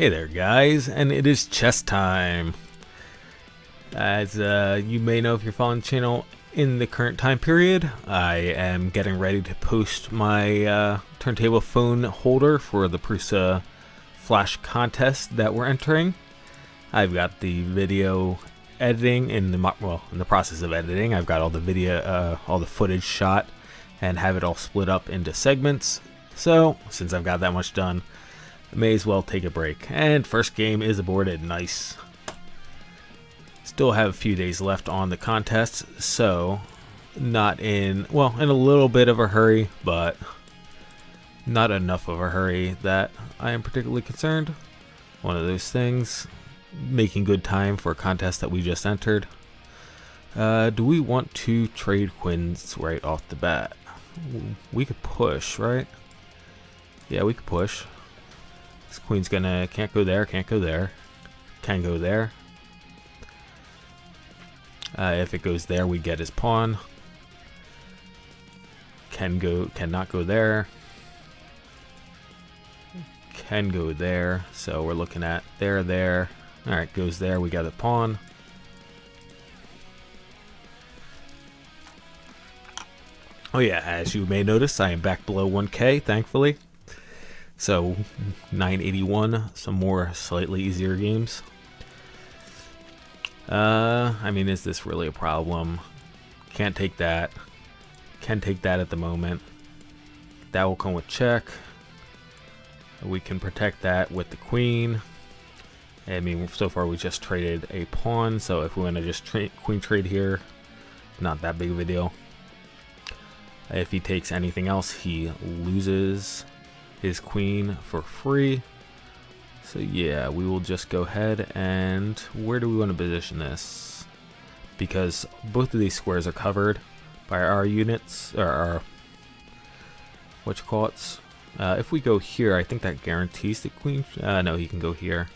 Hey there guys, and it is chess time. As you may know if you're following the channel, in the current time period, I am getting ready to post my turntable phone holder for the Prusa Flash contest that we're entering. I've got the video editing in the process of editing. I've got all the video, all the footage shot, and have it all split up into segments. So since I've got that much done, may as well take a break. And first game is aborted. Nice. Still have a few days left on the contest, so not in a little bit of a hurry, but not enough of a hurry that I am particularly concerned. One of those things, making good time for a contest that we just entered. Do we want to trade queens right off the bat? We could push, right? Yeah, we could push. This queen's can't go there, can't go there, can go there. If it goes there, we get his pawn. Cannot go there. Can go there. So we're looking at there. All right, goes there. We got a pawn. Oh yeah, as you may notice, I am back below 1K, thankfully. So 981, some more slightly easier games. I mean, is this really a problem? Can't take that. Can take that at the moment. That will come with check. We can protect that with the queen. I mean, so far we just traded a pawn, so if we want to just queen trade here, not that big of a deal. If he takes anything else, he loses his queen for free. So yeah, we will just go ahead and where do we want to position this? Because both of these squares are covered by our units, or our if we go here, I think that guarantees the queen. No, he can go here.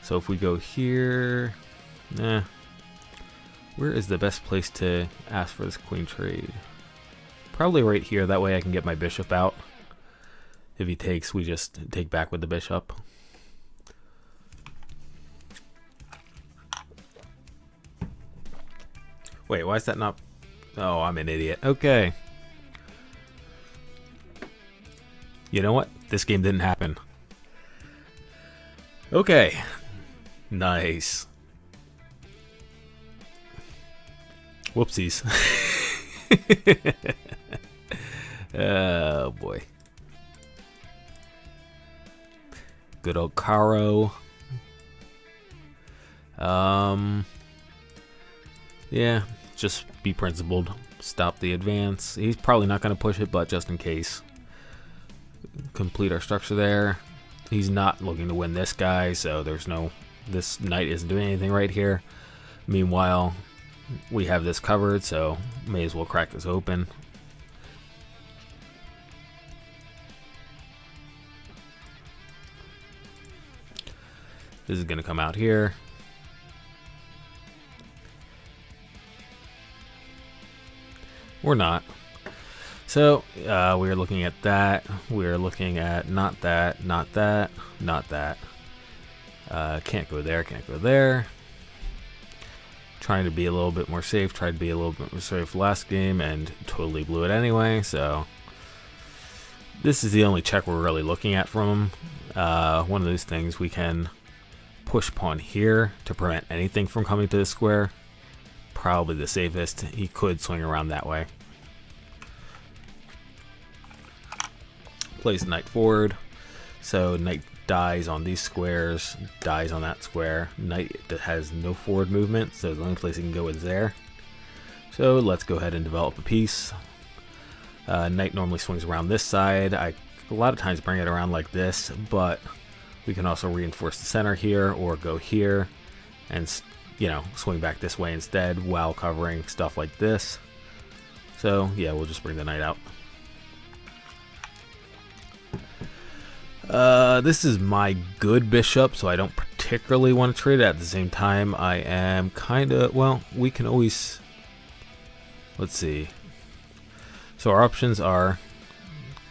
So if we go here, where is the best place to ask for this queen trade? Probably right here, that way I can get my bishop out. If he takes, we just take back with the bishop. Wait, why is that not? Oh, I'm an idiot. Okay. You know what? This game didn't happen. Okay. Nice. Whoopsies. Oh boy. Good old Caro. Yeah, just be principled. Stop the advance. He's probably not going to push it, but just in case. Complete our structure there. He's not looking to win this guy, so this knight isn't doing anything right here. Meanwhile, we have this covered, so may as well crack this open. This is going to come out here. We're not. So we're looking at that. We're looking at not that, not that, not that. Can't go there, can't go there. Trying to be a little bit more safe. Tried to be a little bit more safe last game and totally blew it anyway. So this is the only check we're really looking at from him. One of those things we can push pawn here to prevent anything from coming to the square. Probably the safest. He could swing around that way. Plays knight forward. So knight dies on these squares, dies on that square. Knight has no forward movement, so the only place he can go is there. So let's go ahead and develop a piece. Knight normally swings around this side. I a lot of times bring it around like this, but we can also reinforce the center here or go here and, you know, swing back this way instead while covering stuff like this. So yeah, we'll just bring the knight out. This is my good bishop, so I don't particularly want to trade it. At the same time, I am kind of, well, we can always, let's see. So our options are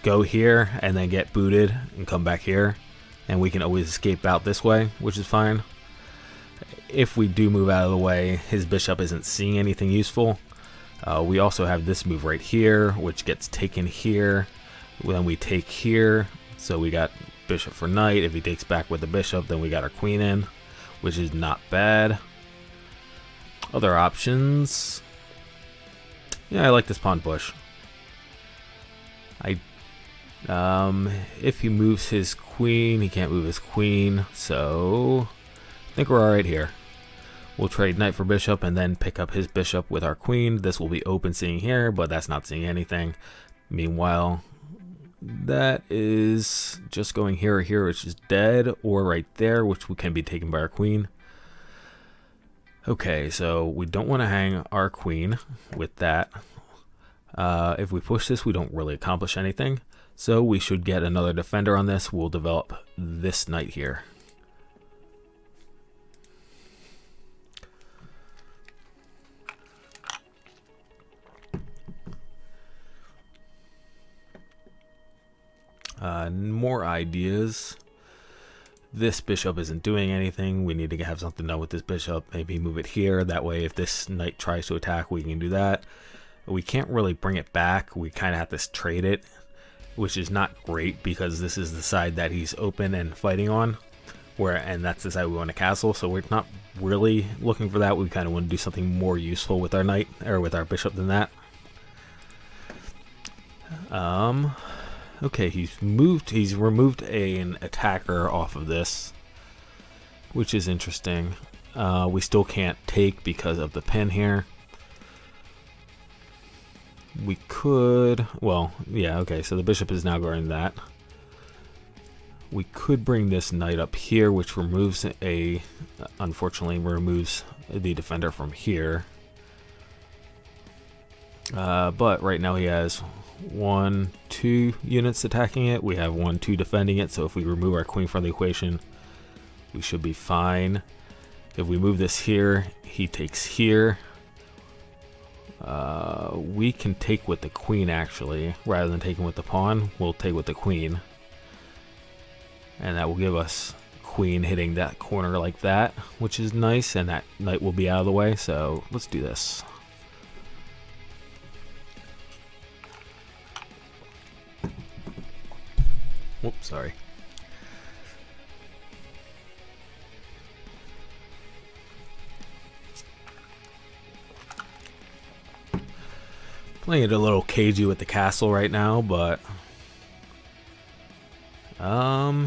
go here and then get booted and come back here. and we can always escape out this way, which is fine. If we do move out of the way, his bishop isn't seeing anything useful. We also have this move right here, which gets taken here. Then we take here, so we got bishop for knight. If he takes back with the bishop, then we got our queen in, which is not bad. Other options. Yeah, I like this pawn push. If he moves his queen, he can't move his queen, so I think we're alright here. We'll trade knight for bishop and then pick up his bishop with our queen. This will be open seeing here, but that's not seeing anything. Meanwhile, that is just going here or here, which is dead, or right there, which can be taken by our queen. Okay, so we don't want to hang our queen with that. If we push this, we don't really accomplish anything. So we should get another defender on this. We'll develop this knight here. More ideas. This bishop isn't doing anything. We need to have something done with this bishop. Maybe move it here. That way, if this knight tries to attack, we can do that. We can't really bring it back. We kind of have to trade it, which is not great because this is the side that he's open and fighting on, and that's the side we want to castle. So we're not really looking for that. We kind of want to do something more useful with our knight or with our bishop than that. Okay, he's removed an attacker off of this, which is interesting. We still can't take because of the pin here. We could, well, yeah, okay, so the bishop is now guarding that. We could bring this knight up here, which removes unfortunately removes the defender from here. But right now he has 1, 2 units attacking it. We have 1, 2 defending it, so if we remove our queen from the equation, we should be fine. If we move this here, he takes here. We can take with the queen, actually. Rather than taking with the pawn, we'll take with the queen. And that will give us queen hitting that corner like that, which is nice, and that knight will be out of the way, so let's do this. Whoops, sorry. Playing it a little cagey with the castle right now, but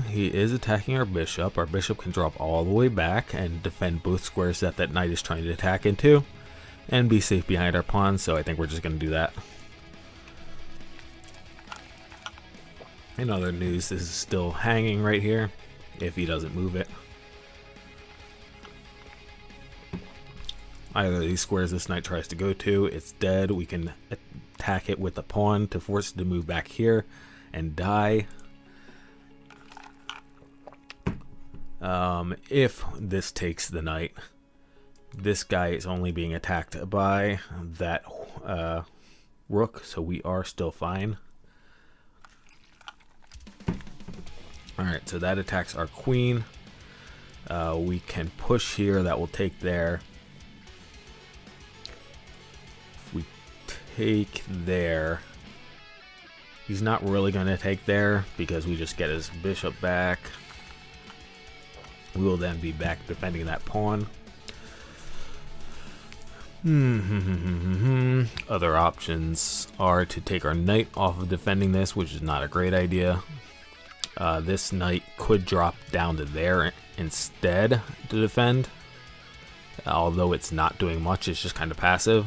he is attacking our bishop. Our bishop can drop all the way back and defend both squares that knight is trying to attack into and be safe behind our pawn, so I think we're just going to do that. In other news, this is still hanging right here if he doesn't move it. Either of these squares this knight tries to go to, it's dead. We can attack it with the pawn to force it to move back here and die. If this takes the knight, this guy is only being attacked by that rook, so we are still fine. Alright, so that attacks our queen. We can push here, that will take there. If we take there, he's not really going to take there because we just get his bishop back. We will then be back defending that pawn. Other options are to take our knight off of defending this, which is not a great idea. This knight could drop down to there instead to defend, although it's not doing much, it's just kind of passive.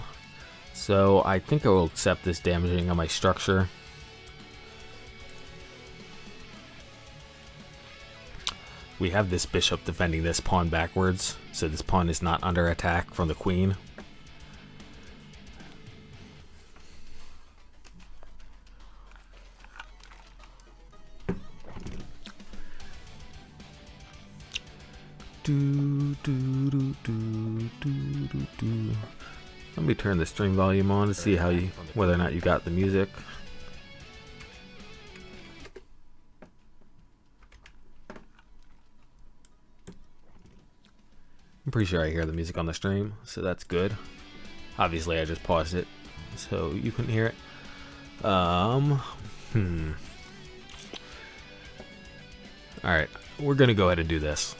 So I think I will accept this damaging on my structure. We have this bishop defending this pawn backwards, so this pawn is not under attack from the queen. Let me turn the stream volume on to see whether or not you got the music. I'm pretty sure I hear the music on the stream, so that's good. Obviously, I just paused it, so you couldn't hear it. Alright, we're gonna go ahead and do this.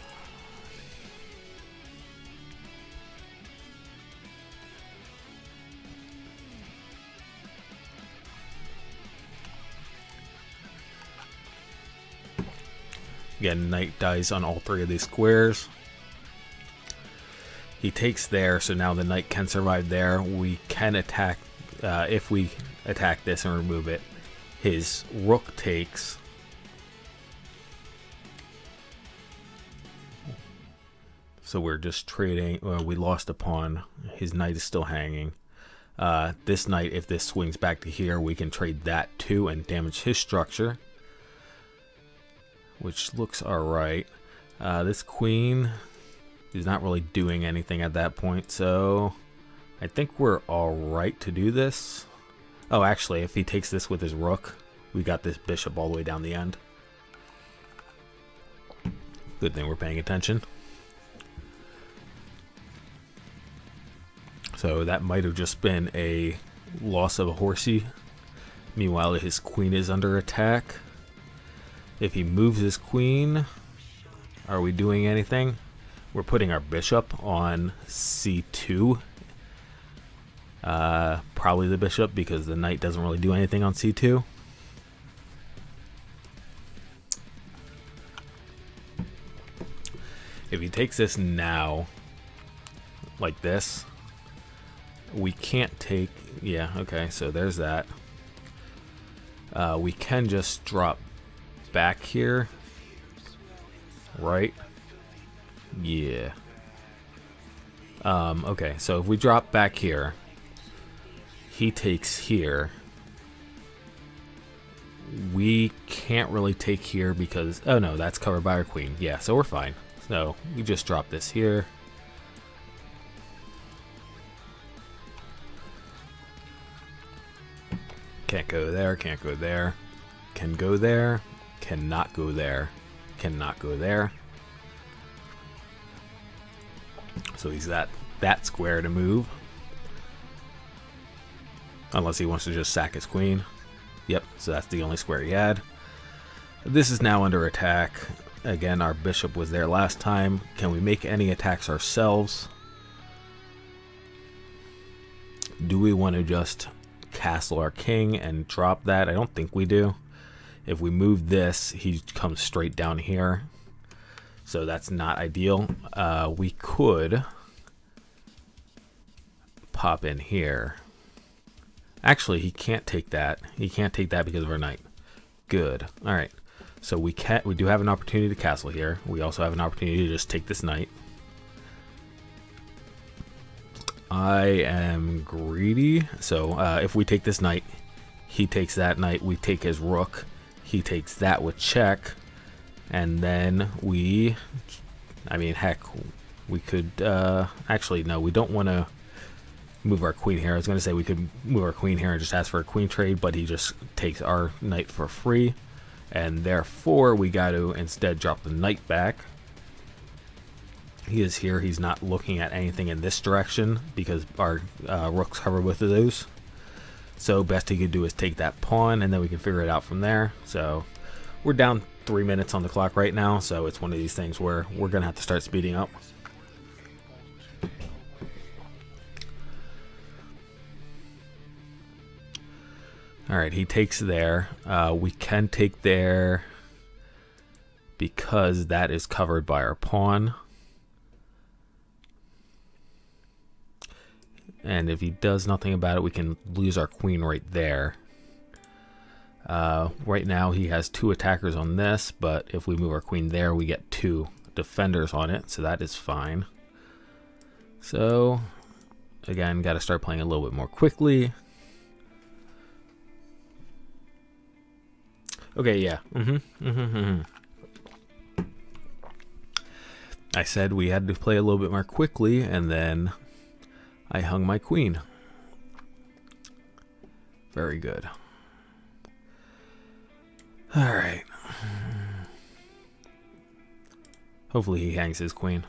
Again, knight dies on all three of these squares. He takes there, so now the knight can survive there. We can attack, if we attack this and remove it. His rook takes. So we're just trading, we lost a pawn. His knight is still hanging. This knight, if this swings back to here, we can trade that too and damage his structure, which looks alright. This queen is not really doing anything at that point, so I think we're alright to do this. Oh, actually, if he takes this with his rook, we got this bishop all the way down the end. Good thing we're paying attention. So that might have just been a loss of a horsey. Meanwhile, his queen is under attack. If he moves his queen, are we doing anything? We're putting our bishop on c2. Probably the bishop, because the knight doesn't really do anything on c2. If he takes this now, like this, we can't take... Yeah, okay, so there's that. We can just drop back here, right? Yeah. Okay, so if we drop back here, he takes here. We can't really take here because... Oh no, that's covered by our queen. Yeah, so we're fine. So we just drop this here. Can't go there, can't go there. Can go there, cannot go there, cannot go there. So he's that square to move. Unless he wants to just sack his queen. Yep, so that's the only square he had. This is now under attack. Again, our bishop was there last time. Can we make any attacks ourselves? Do we want to just castle our king and drop that? I don't think we do. If we move this, he comes straight down here. So that's not ideal. We could pop in here. Actually, he can't take that. He can't take that because of our knight. Good. All right. So we do have an opportunity to castle here. We also have an opportunity to just take this knight. I am greedy. So if we take this knight, he takes that knight. We take his rook. He takes that with check. And then we... I mean, heck, we could... actually, no, we don't want to move our queen here. I was going to say we could move our queen here and just ask for a queen trade, but he just takes our knight for free. And therefore, we got to instead drop the knight back. He is here. He's not looking at anything in this direction because our rooks cover both of those. So best he could do is take that pawn, and then we can figure it out from there. So we're down 3 minutes on the clock right now, so it's one of these things where we're going to have to start speeding up. Alright, he takes there. We can take there because that is covered by our pawn. And if he does nothing about it, we can lose our queen right there. Right now he has 2 attackers on this, but if we move our queen there, we get 2 defenders on it, so that is fine. So, again, got to start playing a little bit more quickly. Okay, yeah. I said we had to play a little bit more quickly, and then I hung my queen. Very good. Alright. Hopefully he hangs his queen.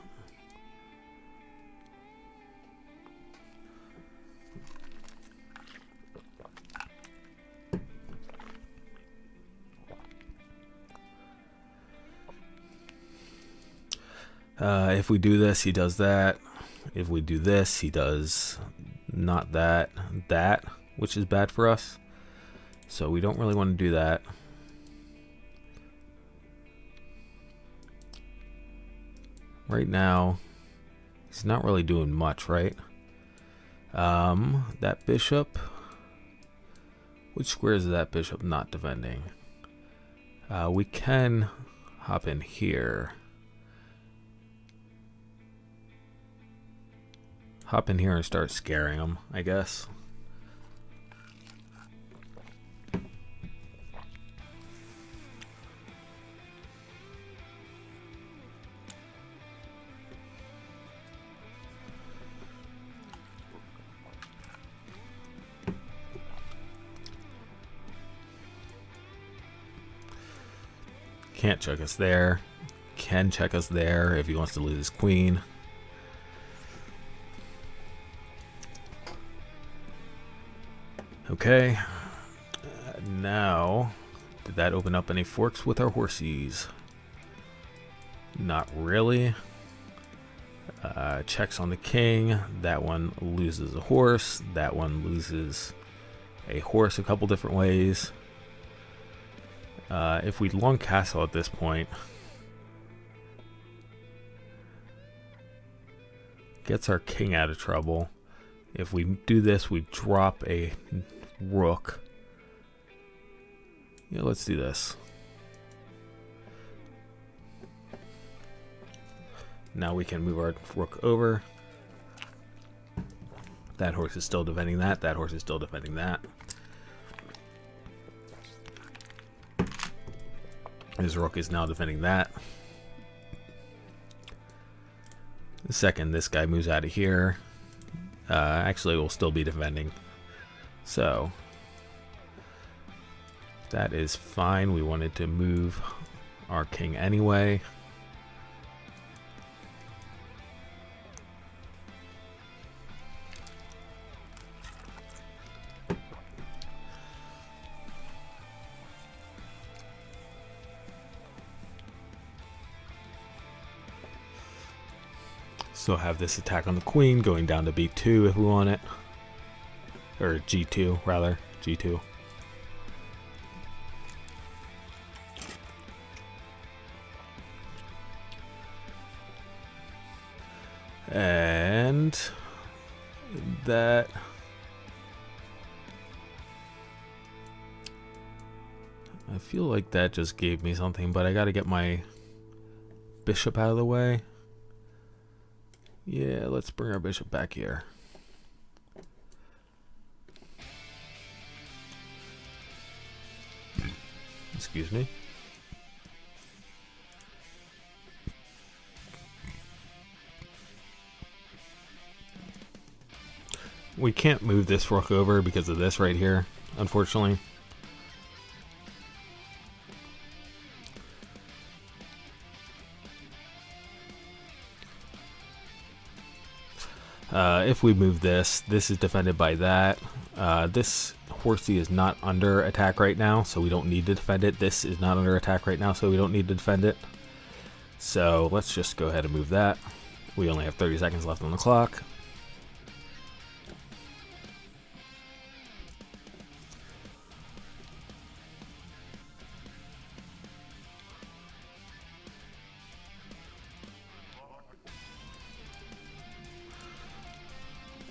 If we do this, he does that. If we do this, he does not that, which is bad for us. So we don't really want to do that. Right now, he's not really doing much, right? That bishop. Which squares is that bishop not defending? We can hop in here. Hop in here and start scaring him, I guess. Can't check us there. Can check us there if he wants to lose his queen. Okay. Now, did that open up any forks with our horsies? Not really. Checks on the king. That one loses a horse. That one loses a horse a couple different ways. If we long castle at this point, gets our king out of trouble. If we do this, we drop a rook. Yeah, let's do this. Now we can move our rook over. That horse is still defending that. That horse is still defending that. His rook is now defending that. The second this guy moves out of here, actually we'll still be defending. So that is fine. We wanted to move our king anyway. So have this attack on the queen going down to b2 if we want it. Or g2 rather, g2. And that I feel like that just gave me something, but I gotta get my bishop out of the way. Yeah, let's bring our bishop back here. Excuse me. We can't move this rook over because of this right here, unfortunately. If we move this, this is defended by that. This horsey is not under attack right now, so we don't need to defend it. This is not under attack right now, so we don't need to defend it. So let's just go ahead and move that. We only have 30 seconds left on the clock.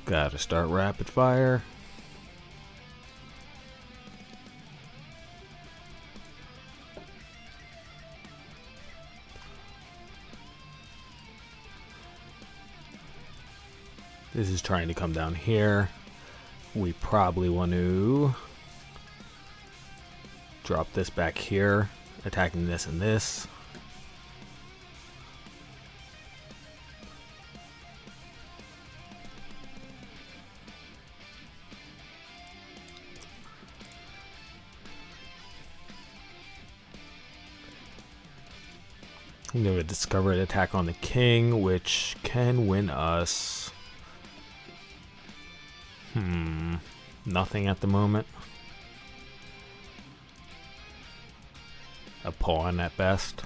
Gotta start rapid fire. This is trying to come down here. We probably want to drop this back here, attacking this and this. I'm going to discover an attack on the king, which can win us. Nothing at the moment. A pawn at best.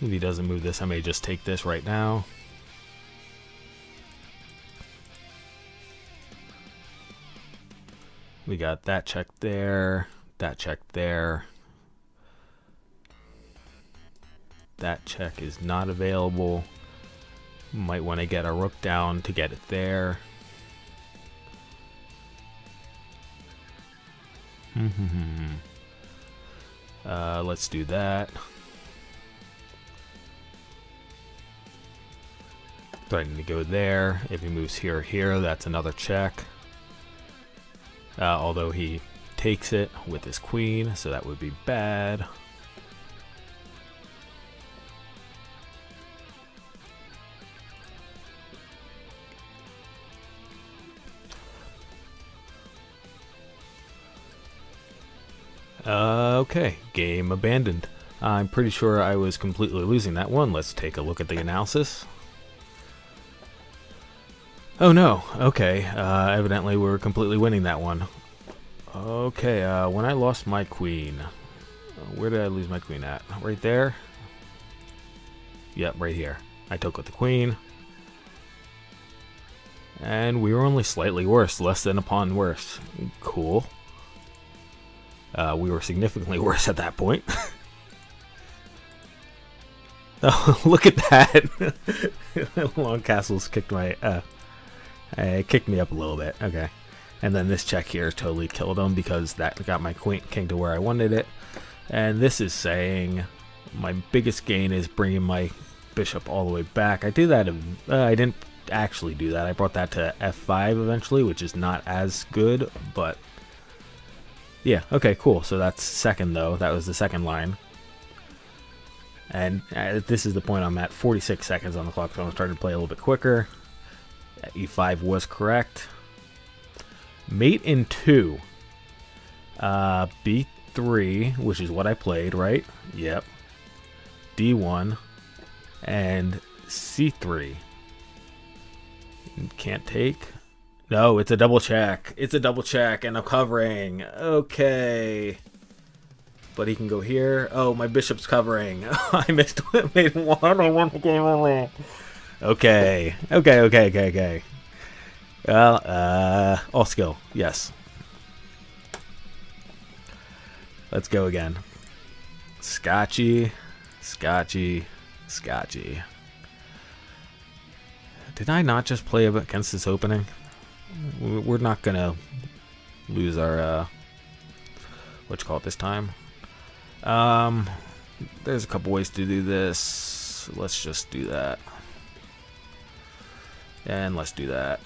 If he doesn't move this, I may just take this right now. We got that check there, that check there. That check is not available. Might want to get a rook down to get it there. Let's do that. Threatening to go there. If he moves here or here, that's another check. Although he takes it with his queen, so that would be bad. Okay, game abandoned. I'm pretty sure I was completely losing that one. Let's take a look at the analysis. Oh no, okay, evidently we were completely winning that one. Okay, when I lost my queen, where did I lose my queen at? Right there? Yep, right here. I took with the queen. And we were only slightly worse, less than a pawn worse. Cool. We were significantly worse at that point. Oh, look at that! Long castles kicked my, it kicked me up a little bit. Okay. And then this check here totally killed him because that got my king to where I wanted it. And this is saying my biggest gain is bringing my bishop all the way back. I did that. I didn't actually do that. I brought that to f5 eventually, which is not as good, but yeah. Okay, cool. So that's second though. That was the second line. And this is the point I'm at. 46 seconds on the clock, so I'm starting to play a little bit quicker. E5 was correct. Mate in 2. B3, which is what I played, right? Yep. D1 and C3. Can't take. No, it's a double check. It's a double check, and I'm covering. Okay. But he can go here. Oh, my bishop's covering. I missed made one. I want the game away. Okay. Okay. Well, all skill. Yes. Let's go again. Scotchy. Did I not just play against this opening? We're not gonna lose our what you call it this time. There's a couple ways to do this. Let's just do that. And let's do that.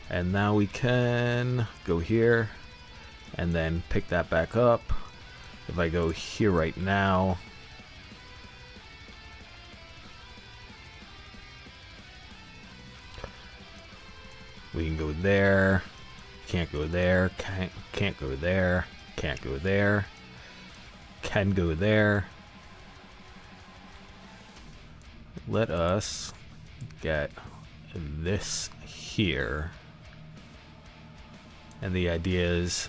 And now we can go here and then pick that back up. If I go here right now, we can go there. Can't go there. Can't go there. Can't go there. Can go there. Let us get this here. And the idea is,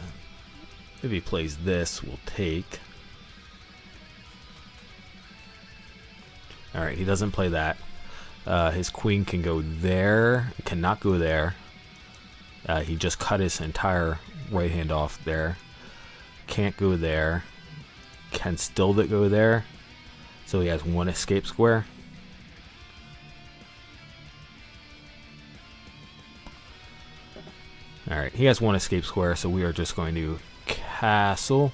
if he plays this, we'll take. Alright, he doesn't play that. His queen can go there. Cannot go there. He just cut his entire right hand off there. Can't go there. Can still go there. So he has one escape square. Alright, he has one escape square, so we are just going to castle.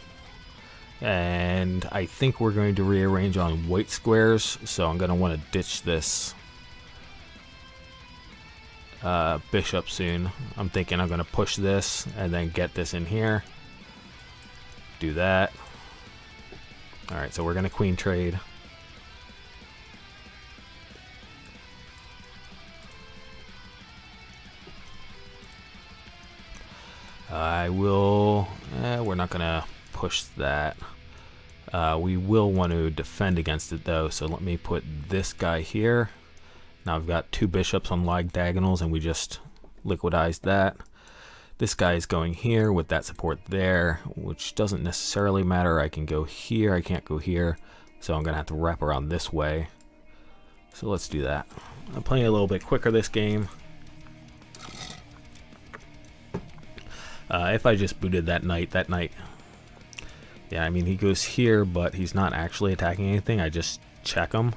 And I think we're going to rearrange on white squares, so I'm going to want to ditch this bishop soon. I'm thinking I'm going to push this and then get this in here. Do that. Alright, so we're going to queen trade. I will, we're not going to push that. We will want to defend against it though, so let me put this guy here. Now I've got two bishops on like diagonals and we just liquidized that. this guy is going here with that support there, which doesn't necessarily matter. I can go here, I can't go here, so I'm gonna have to wrap around this way. So let's do that. I'm playing a little bit quicker this game. If I just booted that knight, yeah, I mean, he goes here, but he's not actually attacking anything. I just check him.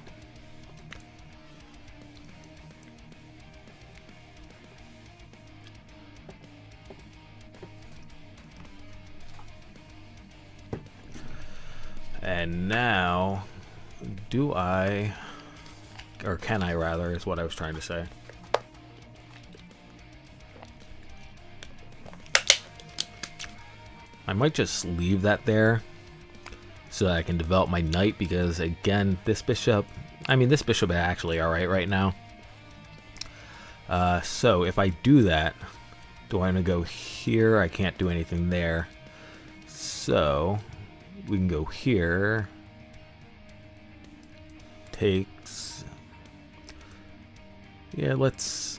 And now, do I, or can I rather, is what I was trying to say. I might just leave that there so that I can develop my knight, because again, this bishop is actually alright right now. So if I do that, do I want to go here? I can't do anything there. So we can go here. Takes. Yeah, let's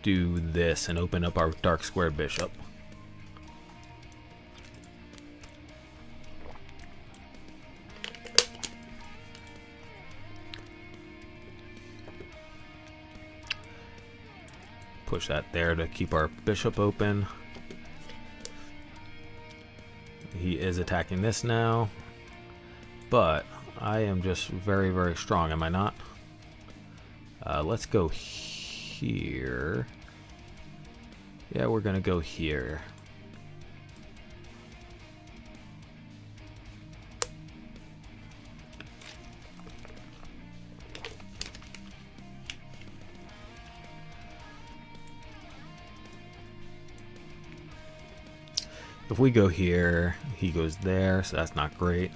do this and open up our dark square bishop. Push that there to keep our bishop open. He is attacking this now, but I am just very, very strong, am I not? Let's go here. Yeah, we're gonna go here. If we go here, he goes there, so that's not great.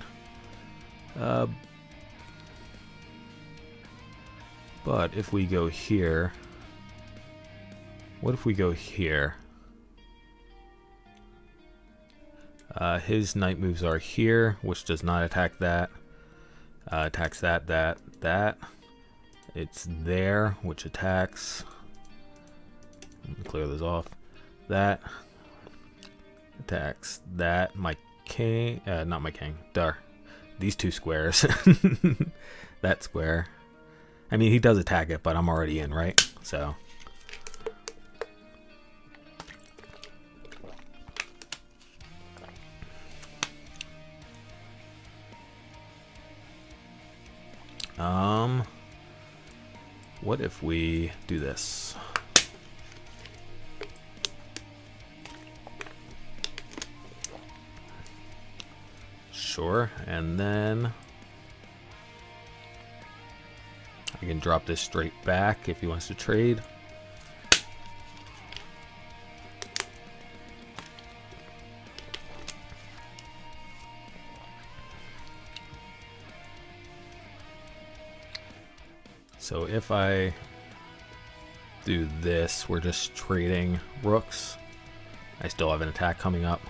But if we go here, what if we go here? His knight moves are here, which does not attack that. Attacks that. It's there, which attacks. Let me clear this off. That attacks that. My king, not my king. Dar. These two squares. That square. I mean, he does attack it, but I'm already in, right? So. What if we do this? Sure, and then I can drop this straight back if he wants to trade. So if I do this, we're just trading rooks. I still have an attack coming up.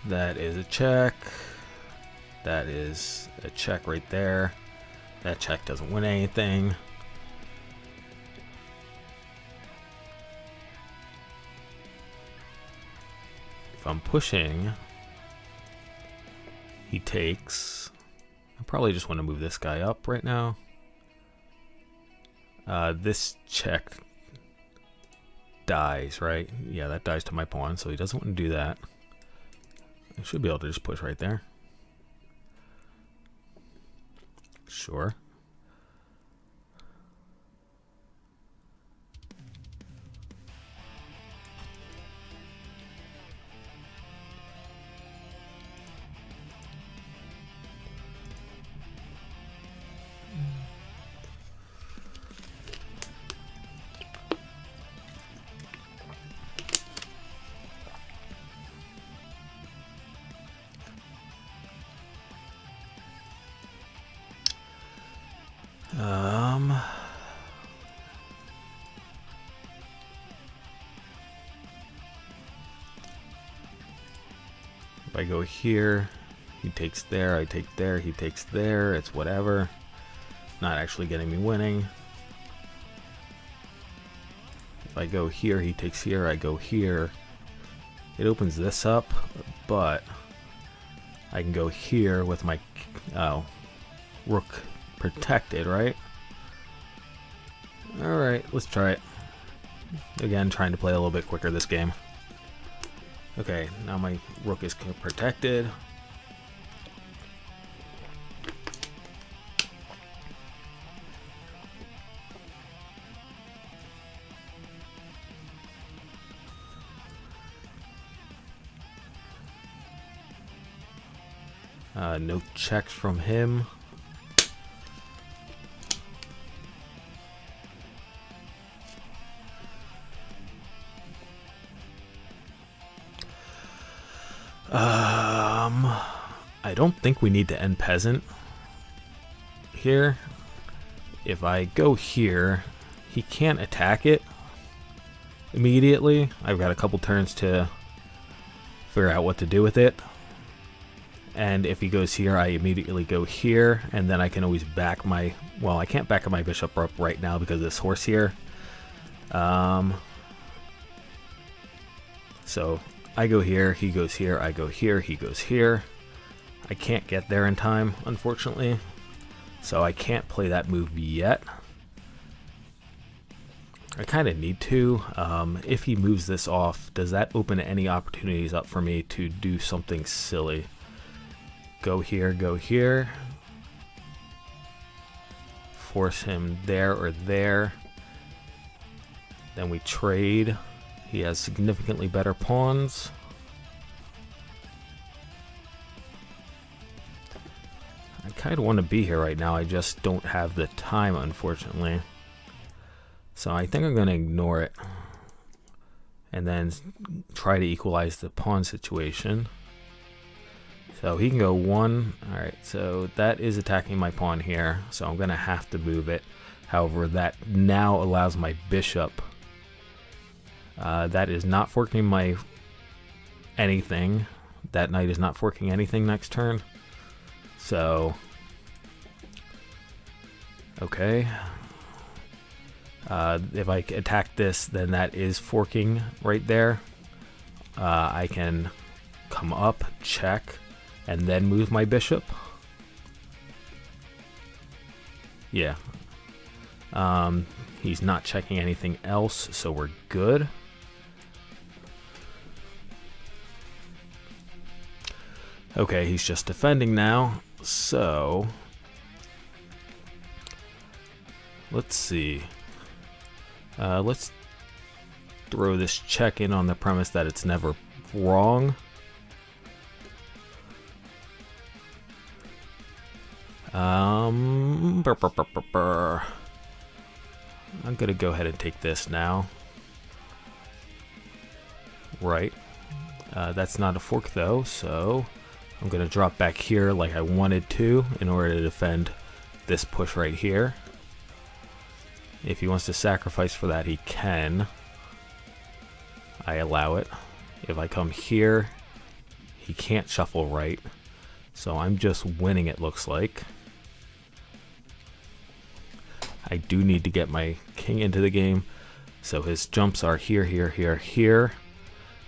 That is a check. That is a check right there. That check doesn't win anything. If I'm pushing, he takes. I probably just want to move this guy up right now. This check dies, right? Yeah, that dies to my pawn, so he doesn't want to do that. I should be able to just push right there. Sure. If I go here, He takes there, I take there, he takes there. It's whatever. Not actually getting me winning. If I go here, he takes here, I go here. It opens this up, but I can go here with my rook protected, right? Alright, let's try it. Again, trying to play a little bit quicker this game. Okay, now my rook is protected. No checks from him. I don't think we need to end peasant here. If I go here, he can't attack it immediately. I've got a couple turns to figure out what to do with it. And if he goes here, I immediately go here, and then I can always back my... Well, I can't back up my bishop up right now because of this horse here. So I go here, he goes here, I go here, he goes here. I can't get there in time, unfortunately. So I can't play that move yet. I kind of need to. If he moves this off, does that open any opportunities up for me to do something silly? Go here, go here. Force him there or there. Then we trade. He has significantly better pawns. I kind of want to be here right now. I just don't have the time, unfortunately. So I think I'm going to ignore it. And then try to equalize the pawn situation. So he can go one. Alright, so that is attacking my pawn here. So I'm going to have to move it. However, that now allows my bishop. That is not forking my anything. That knight is not forking anything next turn. So, okay. If I attack this, then that is forking right there. I can come up, check, and then move my bishop. Yeah. He's not checking anything else, so we're good. Okay, he's just defending now, so let's see. Let's throw this check in on the premise that it's never wrong. I'm gonna go ahead and take this now. Right. That's not a fork though, so I'm gonna drop back here like I wanted to in order to defend this push right here. If he wants to sacrifice for that, he can. I allow it. If I come here, he can't shuffle right. So I'm just winning, it looks like. I do need to get my king into the game. So his jumps are here, here, here, here.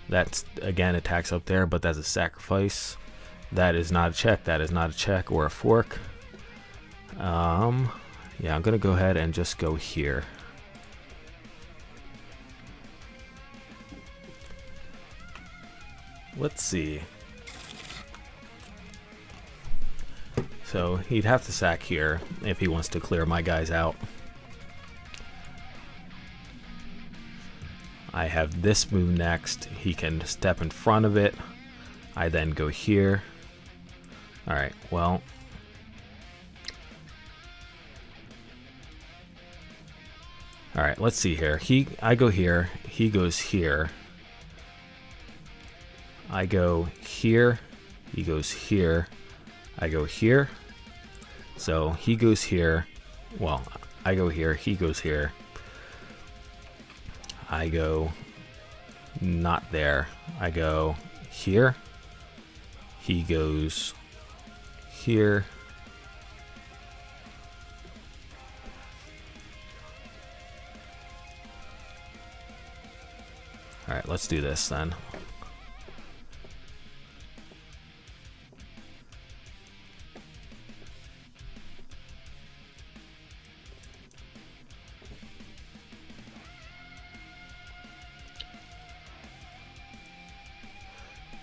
That's, again, attacks up there, but that's a sacrifice. That is not a check. That is not a check or a fork. Yeah, I'm going to go ahead and just go here. Let's see. So he'd have to sack here if he wants to clear my guys out. I have this move next. He can step in front of it. I then go here. Alright, well. Alright, let's see here. I go here. He goes here. I go here. He goes here. I go here. So he goes here. Well, I go here. He goes here. I go not there. I go here. He goes here. All right, let's do this then.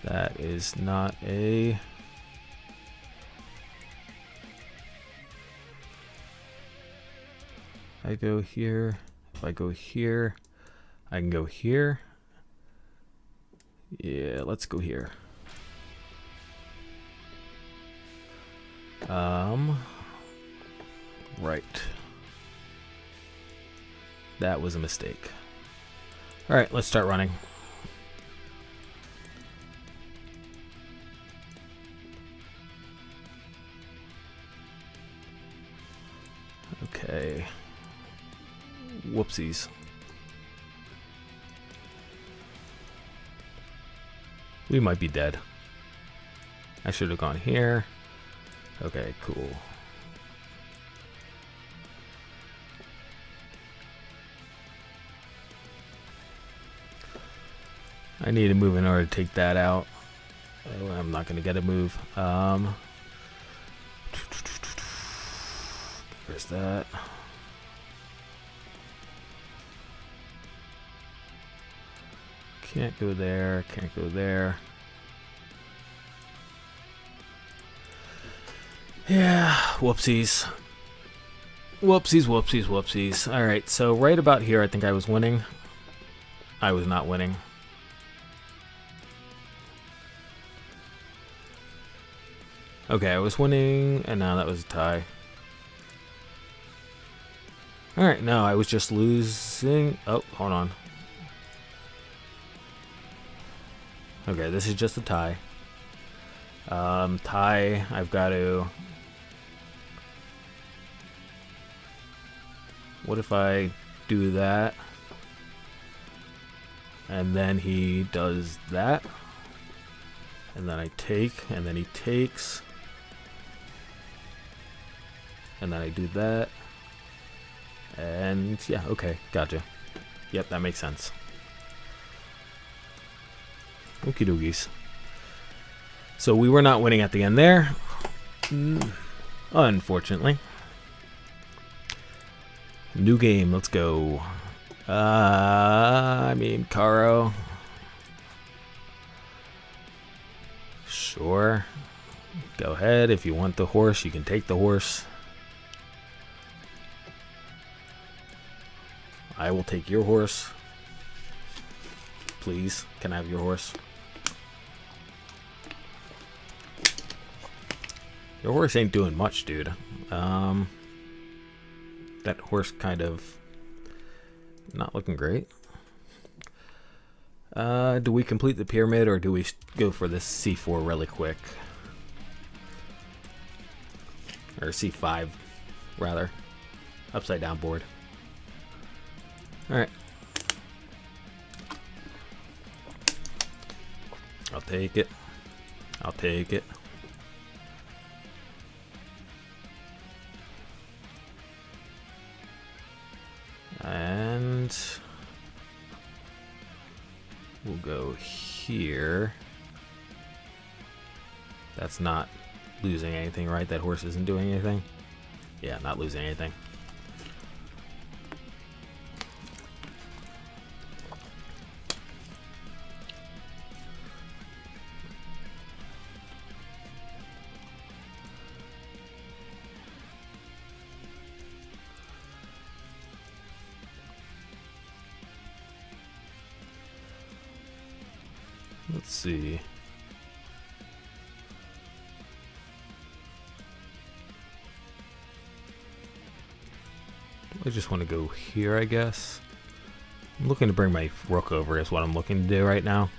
That is not a... I go here. If I go here, I can go here. Yeah, let's go here. Right. That was a mistake. All right, let's start running. Okay. Whoopsies. We might be dead. I should have gone here. Okay, cool. I need to move in order to take that out. Oh, I'm not gonna get a move. Where's that? Can't go there, can't go there. Yeah, whoopsies. Whoopsies, whoopsies, whoopsies. Alright, so right about here I think I was winning. I was not winning. Okay, I was winning, and now that was a tie. Alright, no, I was just losing. Oh, hold on. Okay, this is just a tie. Tie, I've got to... What if I do that? And then he does that. And then I take, and then he takes. And then I do that. And yeah, okay, gotcha. Yep, that makes sense. Okie dokies. So we were not winning at the end there. Unfortunately. New game, let's go. I mean, Caro. Sure. Go ahead. If you want the horse, you can take the horse. I will take your horse. Please, can I have your horse? Your horse ain't doing much, dude. That horse kind of not looking great. Do we complete the pyramid or do we go for this C4 really quick? Or C5, rather. Upside down board. Alright. I'll take it. I'll take it. And we'll go here. That's not losing anything, right? That horse isn't doing anything. Yeah, not losing anything. Let's see. I just want to go here, I guess. I'm looking to bring my rook over is what I'm looking to do right now.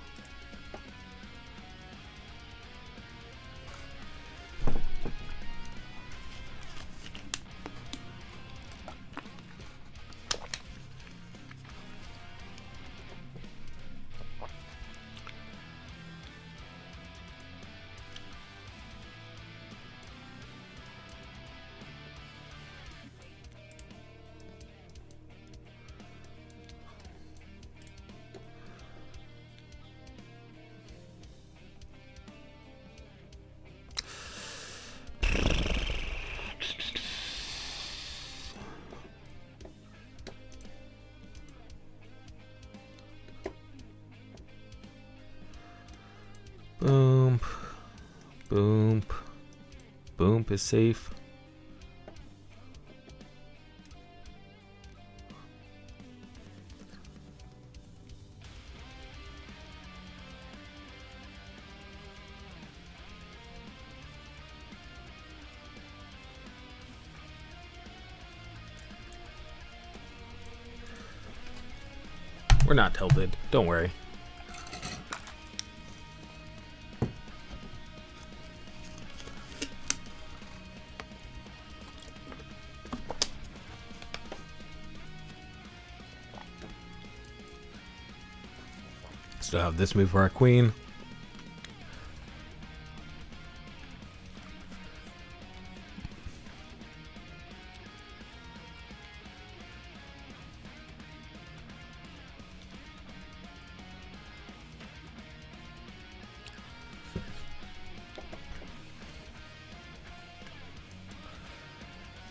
Boom is safe. We're not tilted, don't worry. Still have this move for our queen.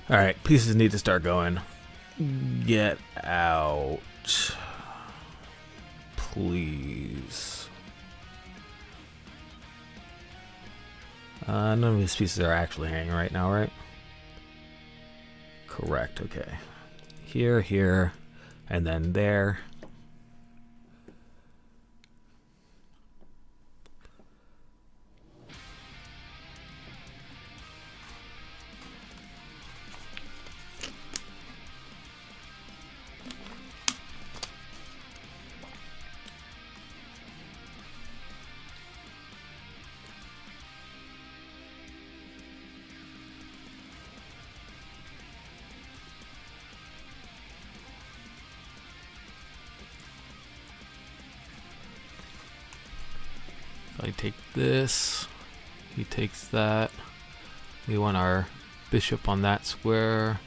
Alright, pieces need to start going. Get out. Please. None of these pieces are actually hanging right now, right? Correct, okay. Here, here, and then there. I take this, he takes that. We want our bishop on that square.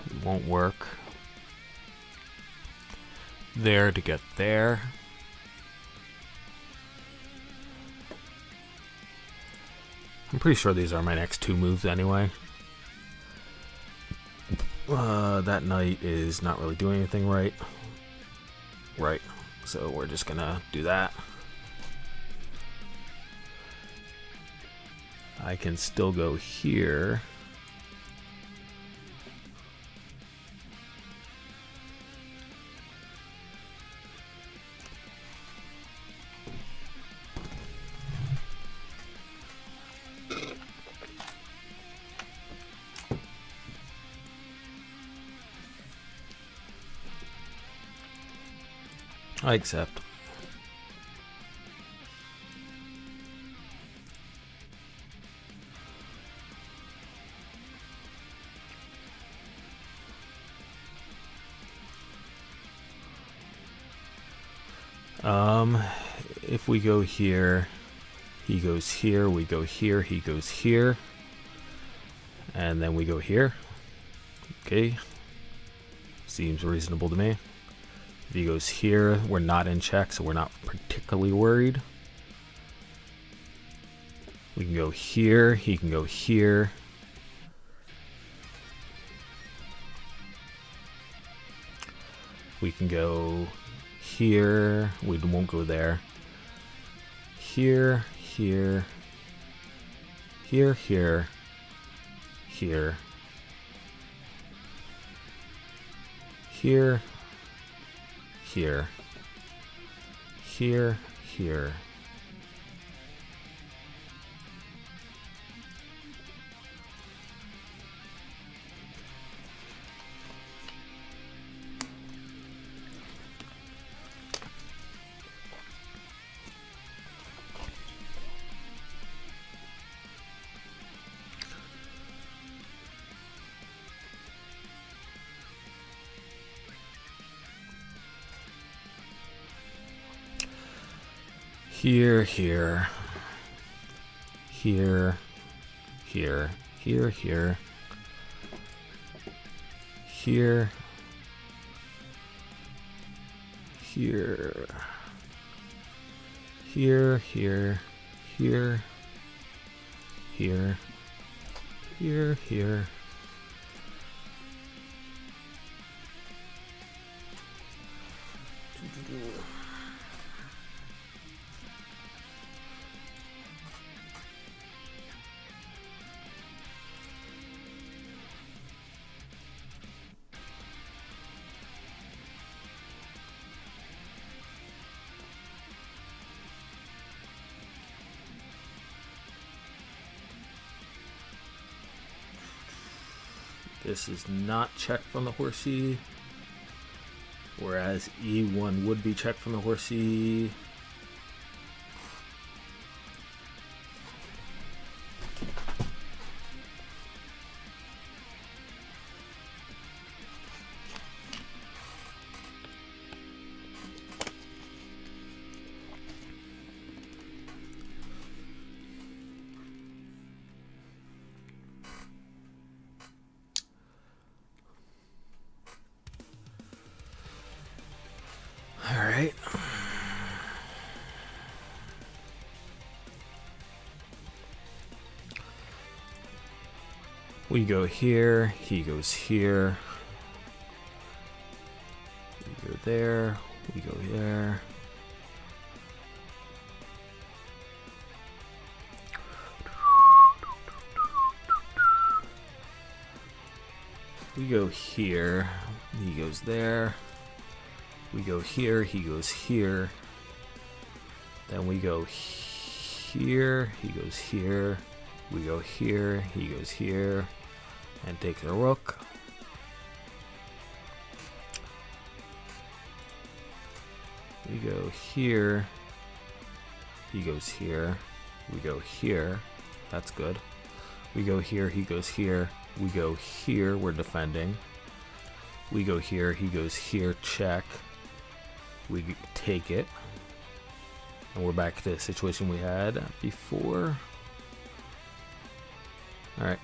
It won't work. There to get there. I'm pretty sure these are my next two moves anyway. That knight is not really doing anything right. Right, so we're just gonna do that. I can still go here. I accept. If we go here, he goes here, we go here, he goes here, and then we go here. Okay, seems reasonable to me. If he goes here, we're not in check, so we're not particularly worried. We can go here, he can go here. We can go here, we won't go there. Here, here, here, here, here, here, here, here, here. Here, here, here, here, here, here, here, here, here, here, here, here, here, here. This is not checked from the horsey, whereas E1 would be checked from the horsey. All right. We go here, he goes here. We go there, we go there. We go here, he goes there. We go here, he goes here. Then we go here, he goes here. We go here, he goes here. And takes a rook. We go here, he goes here. We go here, that's good. We go here, he goes here. We go here, we're defending. We go here, he goes here, check. We take it. And we're back to the situation we had before. Alright.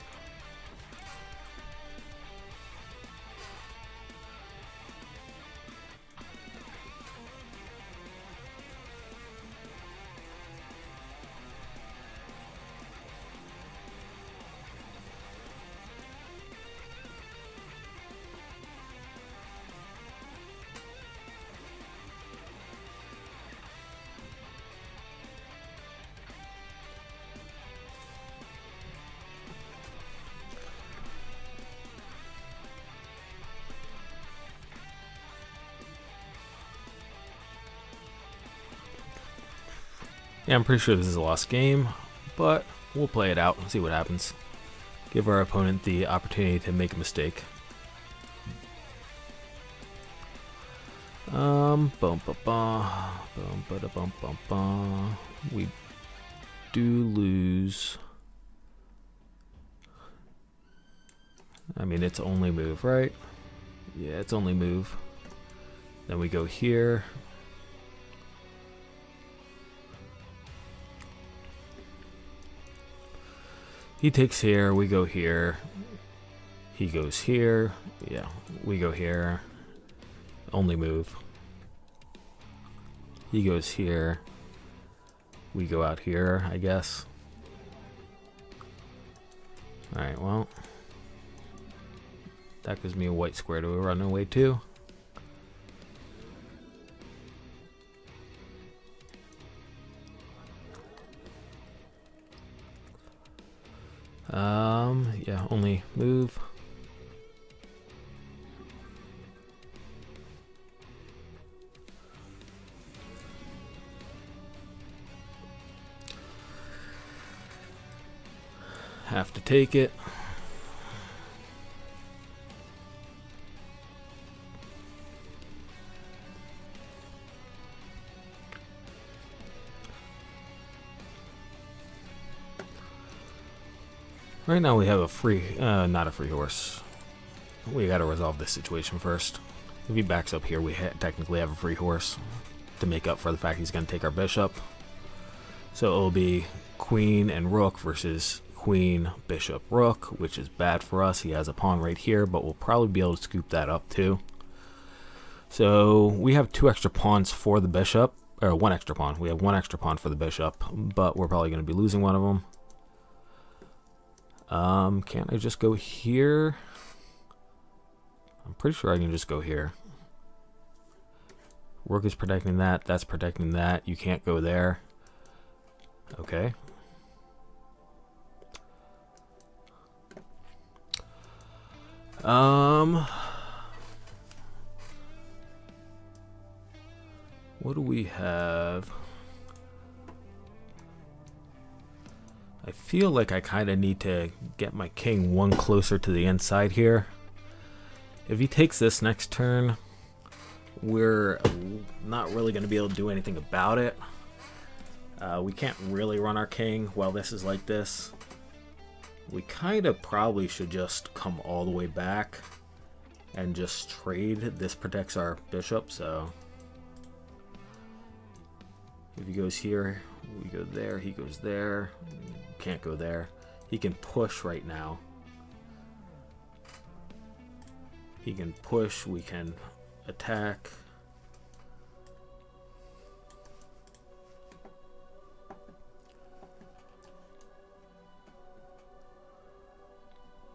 Yeah, I'm pretty sure this is a lost game, but we'll play it out and see what happens. Give our opponent the opportunity to make a mistake. Bum ba ba, bum ba da bum bum ba. We do lose. I mean, it's only move, right? Yeah, it's only move. Then we go here. He takes here, we go here. He goes here. Yeah, we go here. Only move. He goes here. We go out here, I guess. Alright, well. That gives me a white square to run away to. Yeah, only move. Have to take it. Right now we have a free, not a free horse. We gotta resolve this situation first. If he backs up here, we technically have a free horse to make up for the fact he's gonna take our bishop. So it'll be queen and rook versus queen, bishop, rook, which is bad for us. He has a pawn right here, but we'll probably be able to scoop that up too. So we have 2 extra pawns for the bishop, or 1 extra pawn. We have 1 extra pawn for the bishop, but we're probably gonna be losing one of them. Can't I just go here? I'm pretty sure I can just go here. Rook is protecting that, that's protecting that. You can't go there. Okay. What do we have? I feel like I kind of need to get my king one closer to the inside here. If he takes this next turn, we're not really going to be able to do anything about it. We can't really run our king while this is like this. We kind of probably should just come all the way back and just trade. This protects our bishop, so if he goes here, we go there, he goes there. Can't go there. He can push right now. He can push, we can attack.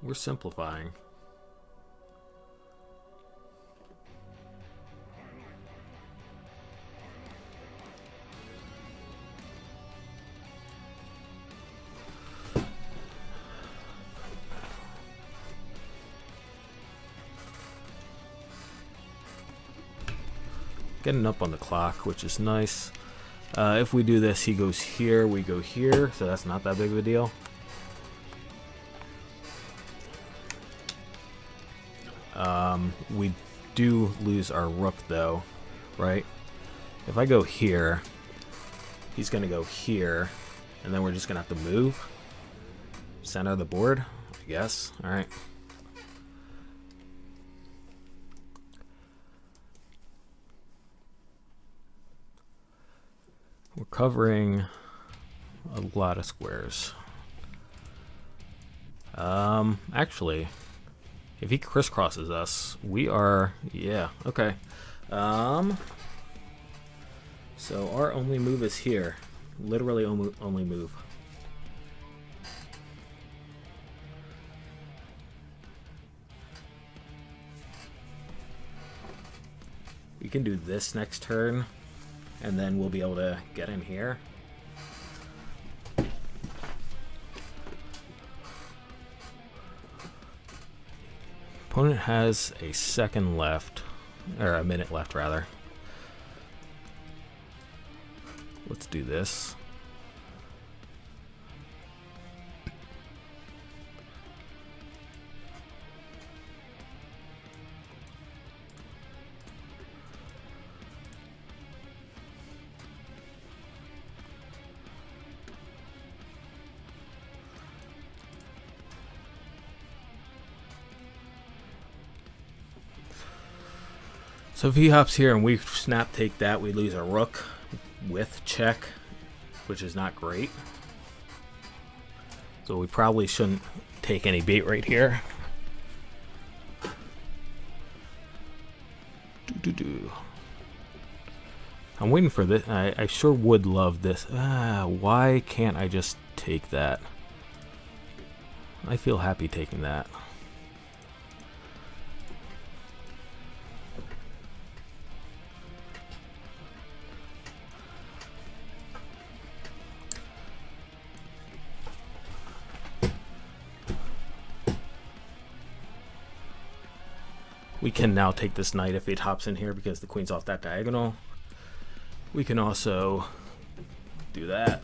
We're simplifying. Getting up on the clock, which is nice. If we do this, he goes here, we go here, so that's not that big of a deal. We do lose our rook though, right? If I go here, he's gonna go here, and then we're just gonna have to move. Center of the board, I guess. Alright. We're covering a lot of squares. Actually, if he crisscrosses us, we are, yeah, okay. So our only move is here. Literally only move. We can do this next turn, and then we'll be able to get in here. Opponent has a second left, or a minute left rather. Let's do this. So if he hops here and we snap take that, we lose a rook with check, which is not great. So we probably shouldn't take any bait right here. I'm waiting for this. I sure would love this. Why can't I just take that? I feel happy taking that. We can now take this knight if it hops in here because the queen's off that diagonal. We can also do that.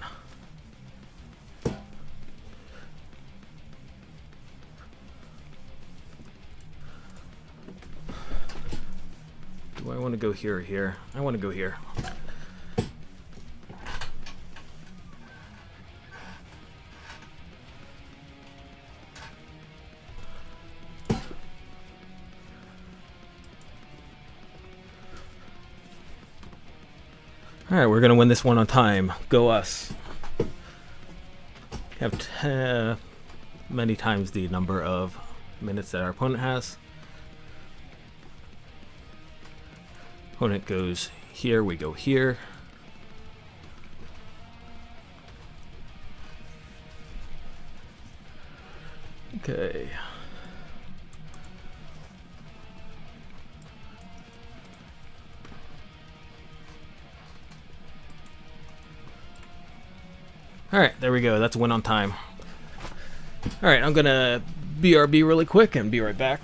Do I want to go here or here? I want to go here. Alright, we're going to win this one on time. Go us. We have many times the number of minutes that our opponent has. Opponent goes here, we go here. Okay. Alright, there we go. That's a win on time. Alright, I'm gonna BRB really quick and be right back.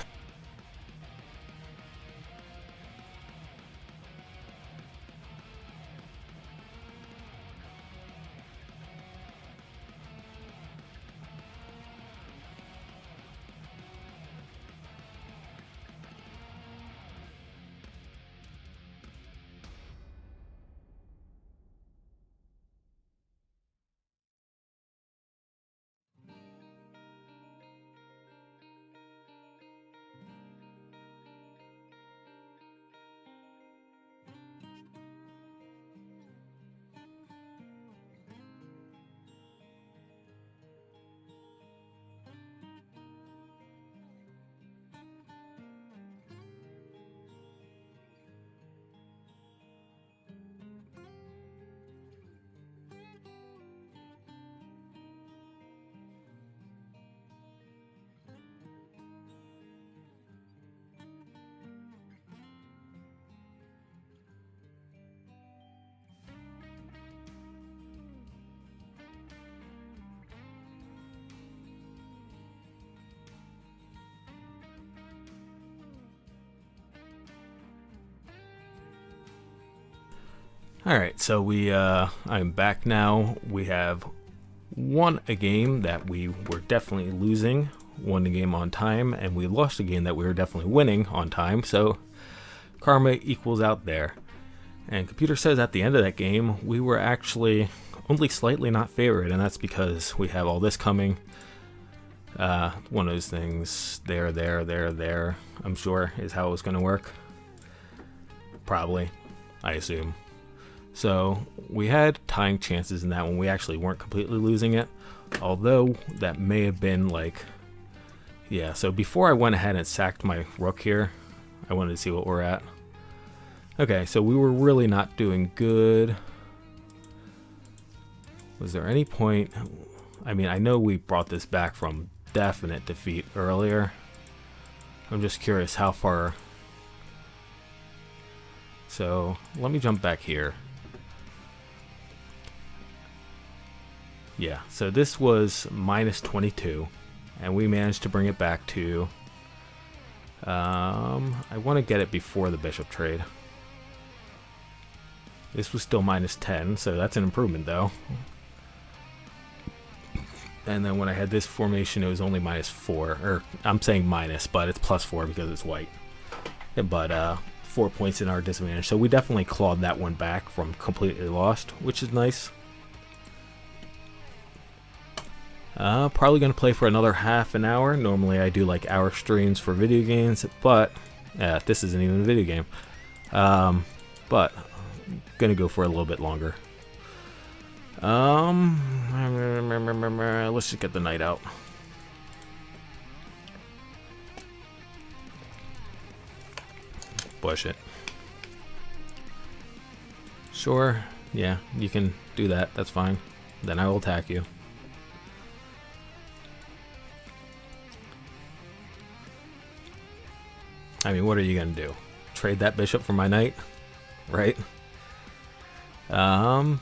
Alright, so I'm back now. We have won a game that we were definitely losing, won the game on time, and we lost a game that we were definitely winning on time, so karma equals out there. And computer says at the end of that game, we were actually only slightly not favored, and that's because we have all this coming. One of those things, there, I'm sure, is how it was going to work. Probably, I assume. So we had tying chances in that one. We actually weren't completely losing it, although that may have been like, yeah. So before I went ahead and sacked my rook here, I wanted to see what we're at. Okay, so we were really not doing good. Was there any point? I mean, I know we brought this back from definite defeat earlier. I'm just curious how far. So let me jump back here. Yeah, so this was minus 22, and we managed to bring it back to, I want to get it before the bishop trade. This was still minus 10, so that's an improvement though. And then when I had this formation, it was only minus 4, or I'm saying minus, but it's plus 4 because it's white. But 4 points in our disadvantage, so we definitely clawed that one back from completely lost, which is nice. Probably going to play for another half an hour. Normally I do like hour streams for video games, but this isn't even a video game. But going to go for a little bit longer. Let's just get the knight out. Push it. Sure, yeah, you can do that. That's fine. Then I will attack you. I mean, what are you gonna do? Trade that bishop for my knight? Right? Do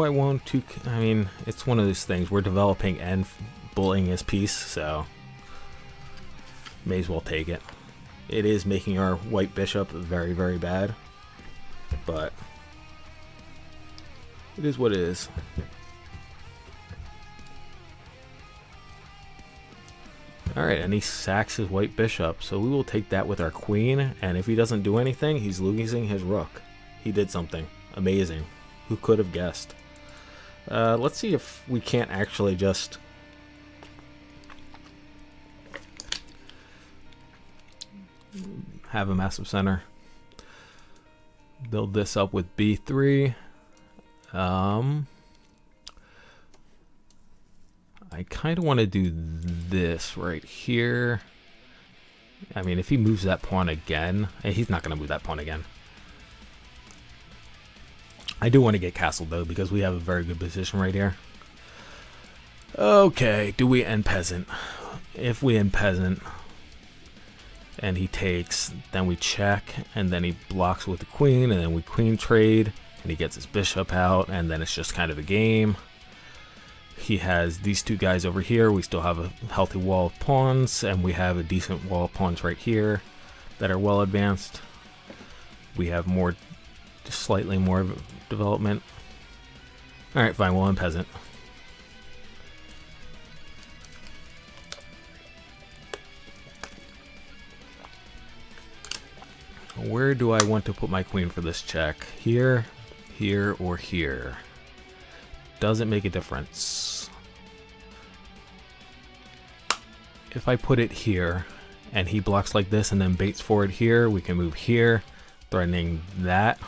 I want to... I mean, it's one of those things. We're developing and bullying his piece, so... may as well take it. It is making our white bishop very, very bad. But... it is what it is. Alright, and he sacks his white bishop, so we will take that with our queen, and if he doesn't do anything, he's losing his rook. He did something amazing. Who could have guessed? Let's see if we can't actually just... have a massive center. Build this up with b3. I kind of want to do this right here. I mean, if he moves that pawn again, he's not going to move that pawn again. I do want to get castled though, because we have a very good position right here. Okay, do we end peasant? If we end peasant and he takes, then we check, and then he blocks with the queen, and then we queen trade, and he gets his bishop out, and then it's just kind of a game. He has these two guys over here. We still have a healthy wall of pawns, and we have a decent wall of pawns right here that are well advanced. We have more, just slightly more development. Alright, fine, we'll end peasant. Where do I want to put my queen for this check? Here, here, or here? Doesn't make a difference. If I put it here and he blocks like this and then baits forward here, we can move here, threatening that.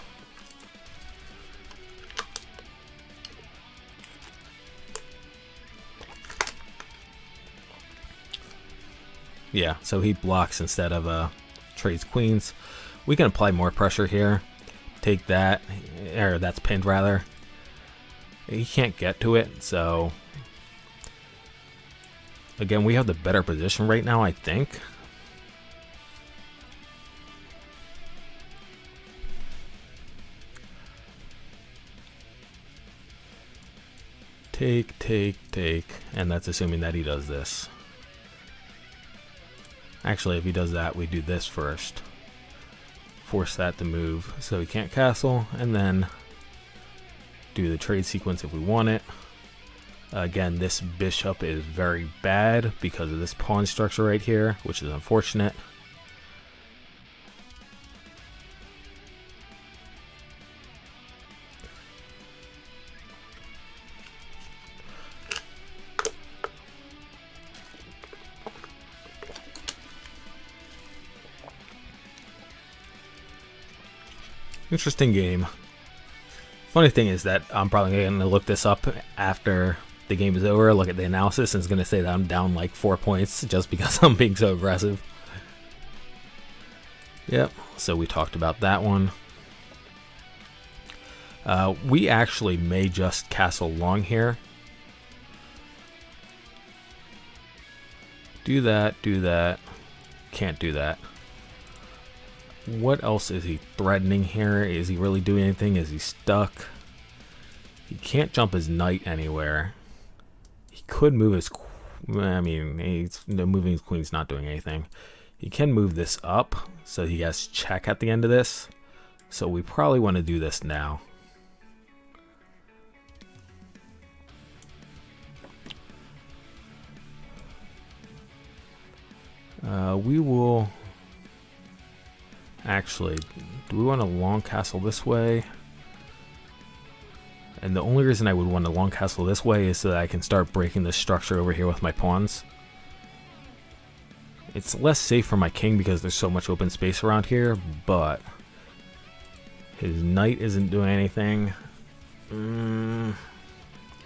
Yeah, so he blocks instead of trades queens. We can apply more pressure here. Take that, or that's pinned rather. He can't get to it, so again, we have the better position right now, I think. Take, and that's assuming that he does this. Actually, if he does that, we do this first. force that to move. So we can't castle, and then do the trade sequence if we want it. Again, this bishop is very bad because of this pawn structure right here, which is unfortunate. Interesting game. Funny thing is that I'm probably going to look this up after the game is over, look at the analysis, and it's going to say that I'm down like 4 points just because I'm being so aggressive. Yep, so we talked about that one. We actually may just castle long here. Do that, do that. Can't do that. What else is he threatening here? Is he really doing anything? Is he stuck? He can't jump his knight anywhere. He could move his... I mean, moving his queen's not doing anything. He can move this up, so he has check at the end of this. So we probably want to do this now. We will... Actually, do we want a long castle this way? And the only reason I would want a long castle this way is so that I can start breaking this structure over here with my pawns. It's less safe for my king because there's so much open space around here, but his knight isn't doing anything.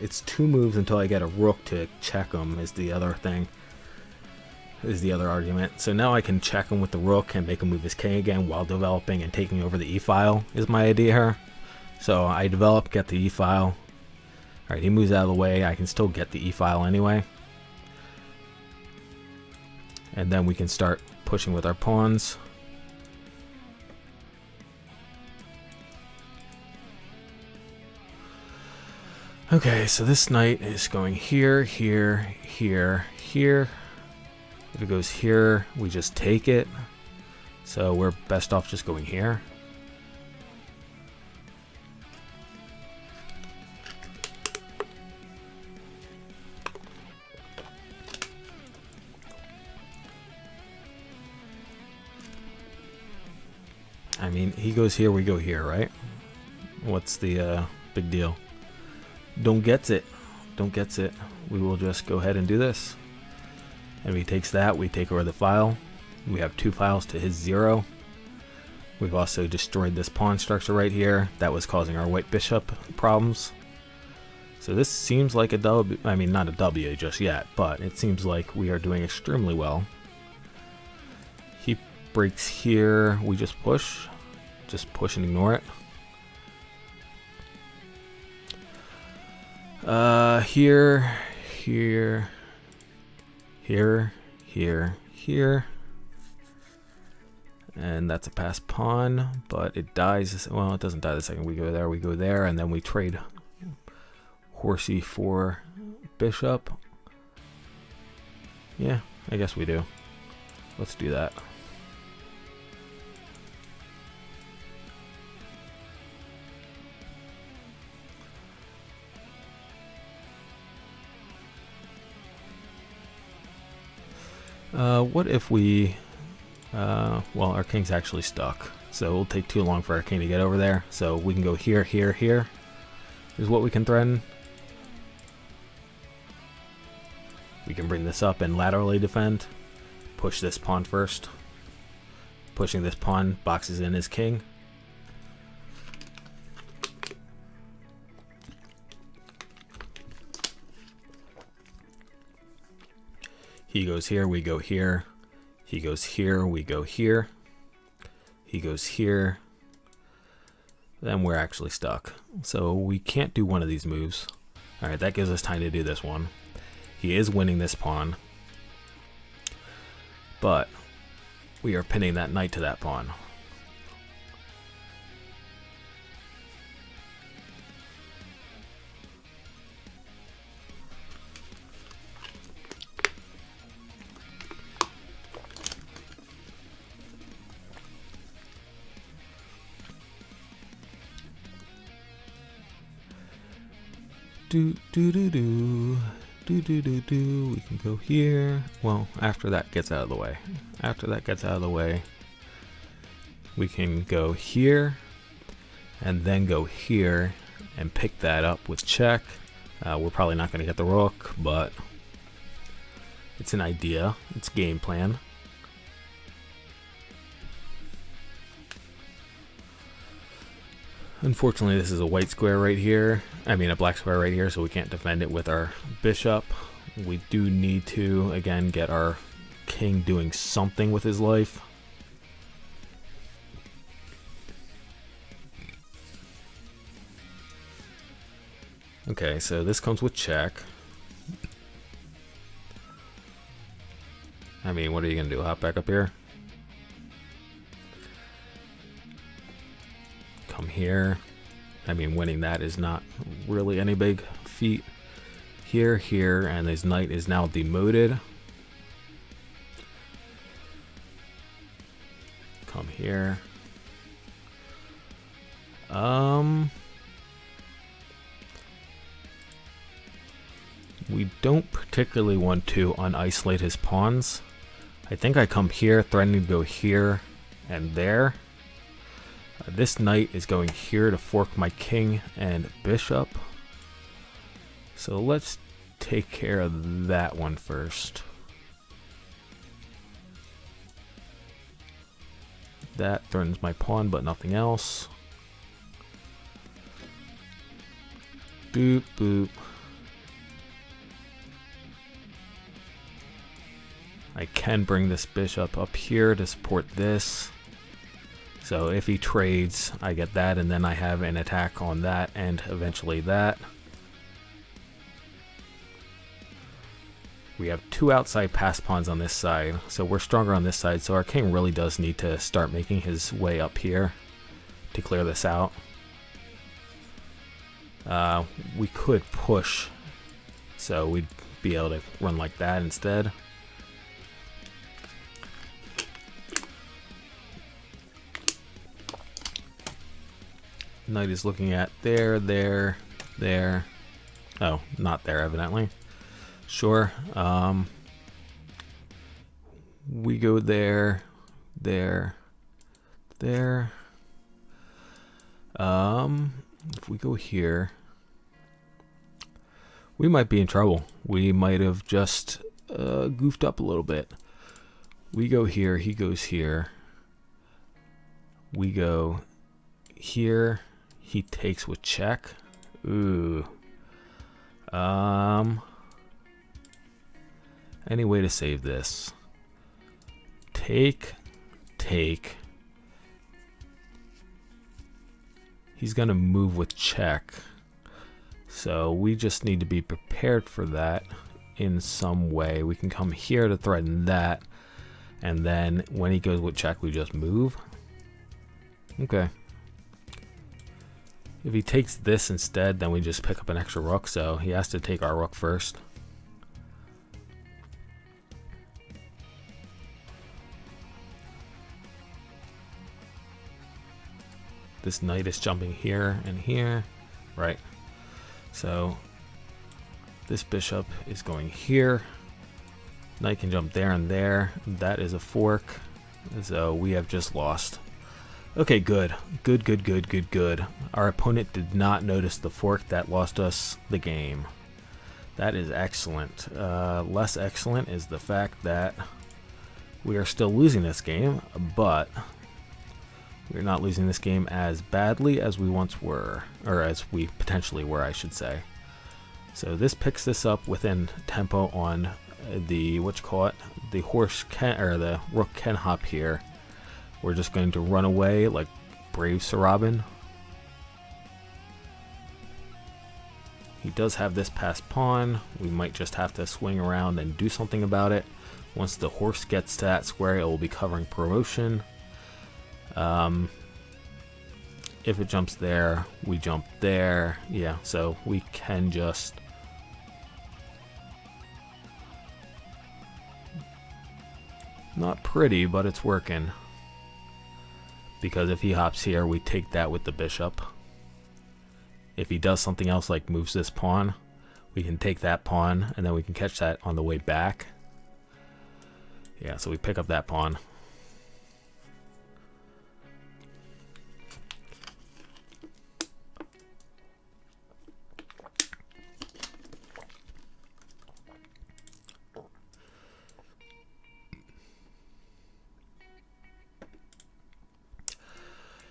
It's 2 moves until I get a rook to check him is the other thing. Is the other argument. So now I can check him with the rook and make him move his king again while developing and taking over the e-file is my idea here. So I develop, get the e-file. Alright, he moves out of the way. I can still get the e-file anyway. And then we can start pushing with our pawns. Okay, so this knight is going here, here, here, here. If it goes here, we just take it. So we're best off just going here. I mean, he goes here, we go here, right? What's the big deal? Don't gets it. Don't gets it. We will just go ahead and do this. And if he takes that, we take over the file. We have 2 files to his 0. We've also destroyed this pawn structure right here. That was causing our white bishop problems. So this seems like a W. I mean, not a W just yet, but it seems like we are doing extremely well. He breaks here. We just push. Just push and ignore it. Here, here, here, here, here. And that's a pass pawn, but it dies. Well, it doesn't die the second we go there, and then we trade horsey for bishop. Yeah, I guess we do. Let's do that. What if we, well, our king's actually stuck, so it'll take too long for our king to get over there, so we can go here, here, here, is what we can threaten. We can bring this up and laterally defend, push this pawn first. Pushing this pawn boxes in his king. He goes here, we go here. He goes here, we go here. He goes here. Then we're actually stuck. So we can't do one of these moves. Alright, that gives us time to do this one. He is winning this pawn. But we are pinning that knight to that pawn. Do do do do. Do do do do. We can go here. Well, after that gets out of the way. After that gets out of the way, we can go here and then go here and pick that up with check. We're probably not going to get the rook, but it's an idea. It's game plan. Unfortunately, this is a white square right here. I mean, a black square right here, so we can't defend it with our bishop. We do need to, again, get our king doing something with his life. Okay, so this comes with check. I mean, what are you going to do? Hop back up here? Come here. I mean, winning that is not really any big feat. Here, here, and his knight is now demoted. Come here. We don't particularly want to unisolate his pawns. I think I come here, threatening to go here and there. This knight is going here to fork my king and bishop. So let's take care of that one first. That threatens my pawn, but nothing else. Boop, boop. I can bring this bishop up here to support this. So if he trades, I get that, and then I have an attack on that and eventually that. We have two outside pass pawns on this side, so we're stronger on this side, so our king really does need to start making his way up here to clear this out. We could push, so we'd be able to run like that instead. Knight is looking at there, there, there. Oh, not there, evidently. Sure. We go there, there, there. If we go here, we might be in trouble. We might have just goofed up a little bit. We go here, he goes here. We go here. He takes with check. Ooh. Any way to save this? Take. He's gonna move with check. So we just need to be prepared for that in some way. We can come here to threaten that. And then when he goes with check, we just move. Okay. If he takes this instead, then we just pick up an extra rook, so he has to take our rook first. This knight is jumping here and here, right? So this bishop is going here. Knight can jump there and there. That is a fork, so we have just lost. Okay, good. Good. Our opponent did not notice the fork. That lost us the game. That is excellent. Less excellent is the fact that we are still losing this game, but we're not losing this game as badly as we once were, or as we potentially were, I should say. So this picks this up within tempo on the, the horse can, or the rook can hop here. We're just going to run away like brave Sir Robin. He does have this passed pawn. We might just have to swing around and do something about it. Once the horse gets to that square, it will be covering promotion. If it jumps there, we jump there. Yeah, so we can just... Not pretty, but it's working. Because if he hops here, we take that with the bishop. If he does something else like moves this pawn, we can take that pawn, and then we can catch that on the way back. Yeah, so we pick up that pawn.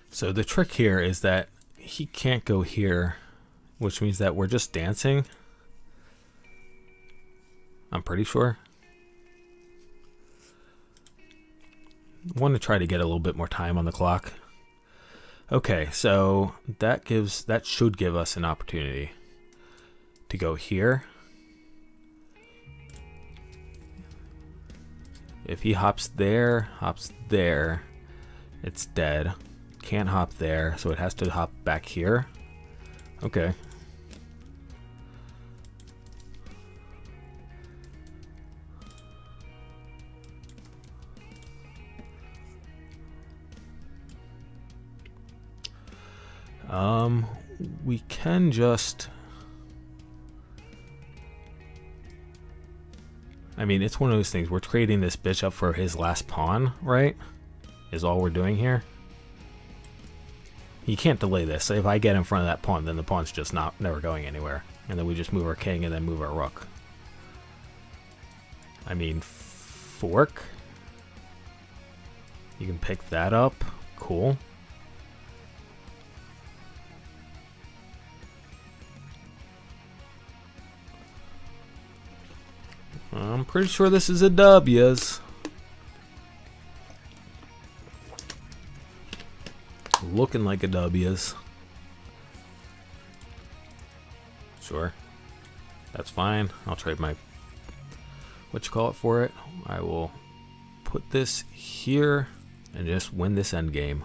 So the trick here is that he can't go here, which means that we're just dancing. I'm pretty sure. I want to try to get a little bit more time on the clock. Okay, so that should give us an opportunity to go here. If he hops there, it's dead. Can't hop there, so it has to hop back here. Okay. We can just... I mean, it's one of those things. We're trading this bishop for his last pawn, right? Is all we're doing here. You can't delay this. So if I get in front of that pawn, then the pawn's just never going anywhere. And then we just move our king and then move our rook. I mean, fork. You can pick that up. Cool. I'm pretty sure this is a W's. Looking like a W's. Sure. That's fine. I'll trade my for it. I will put this here and just win this endgame.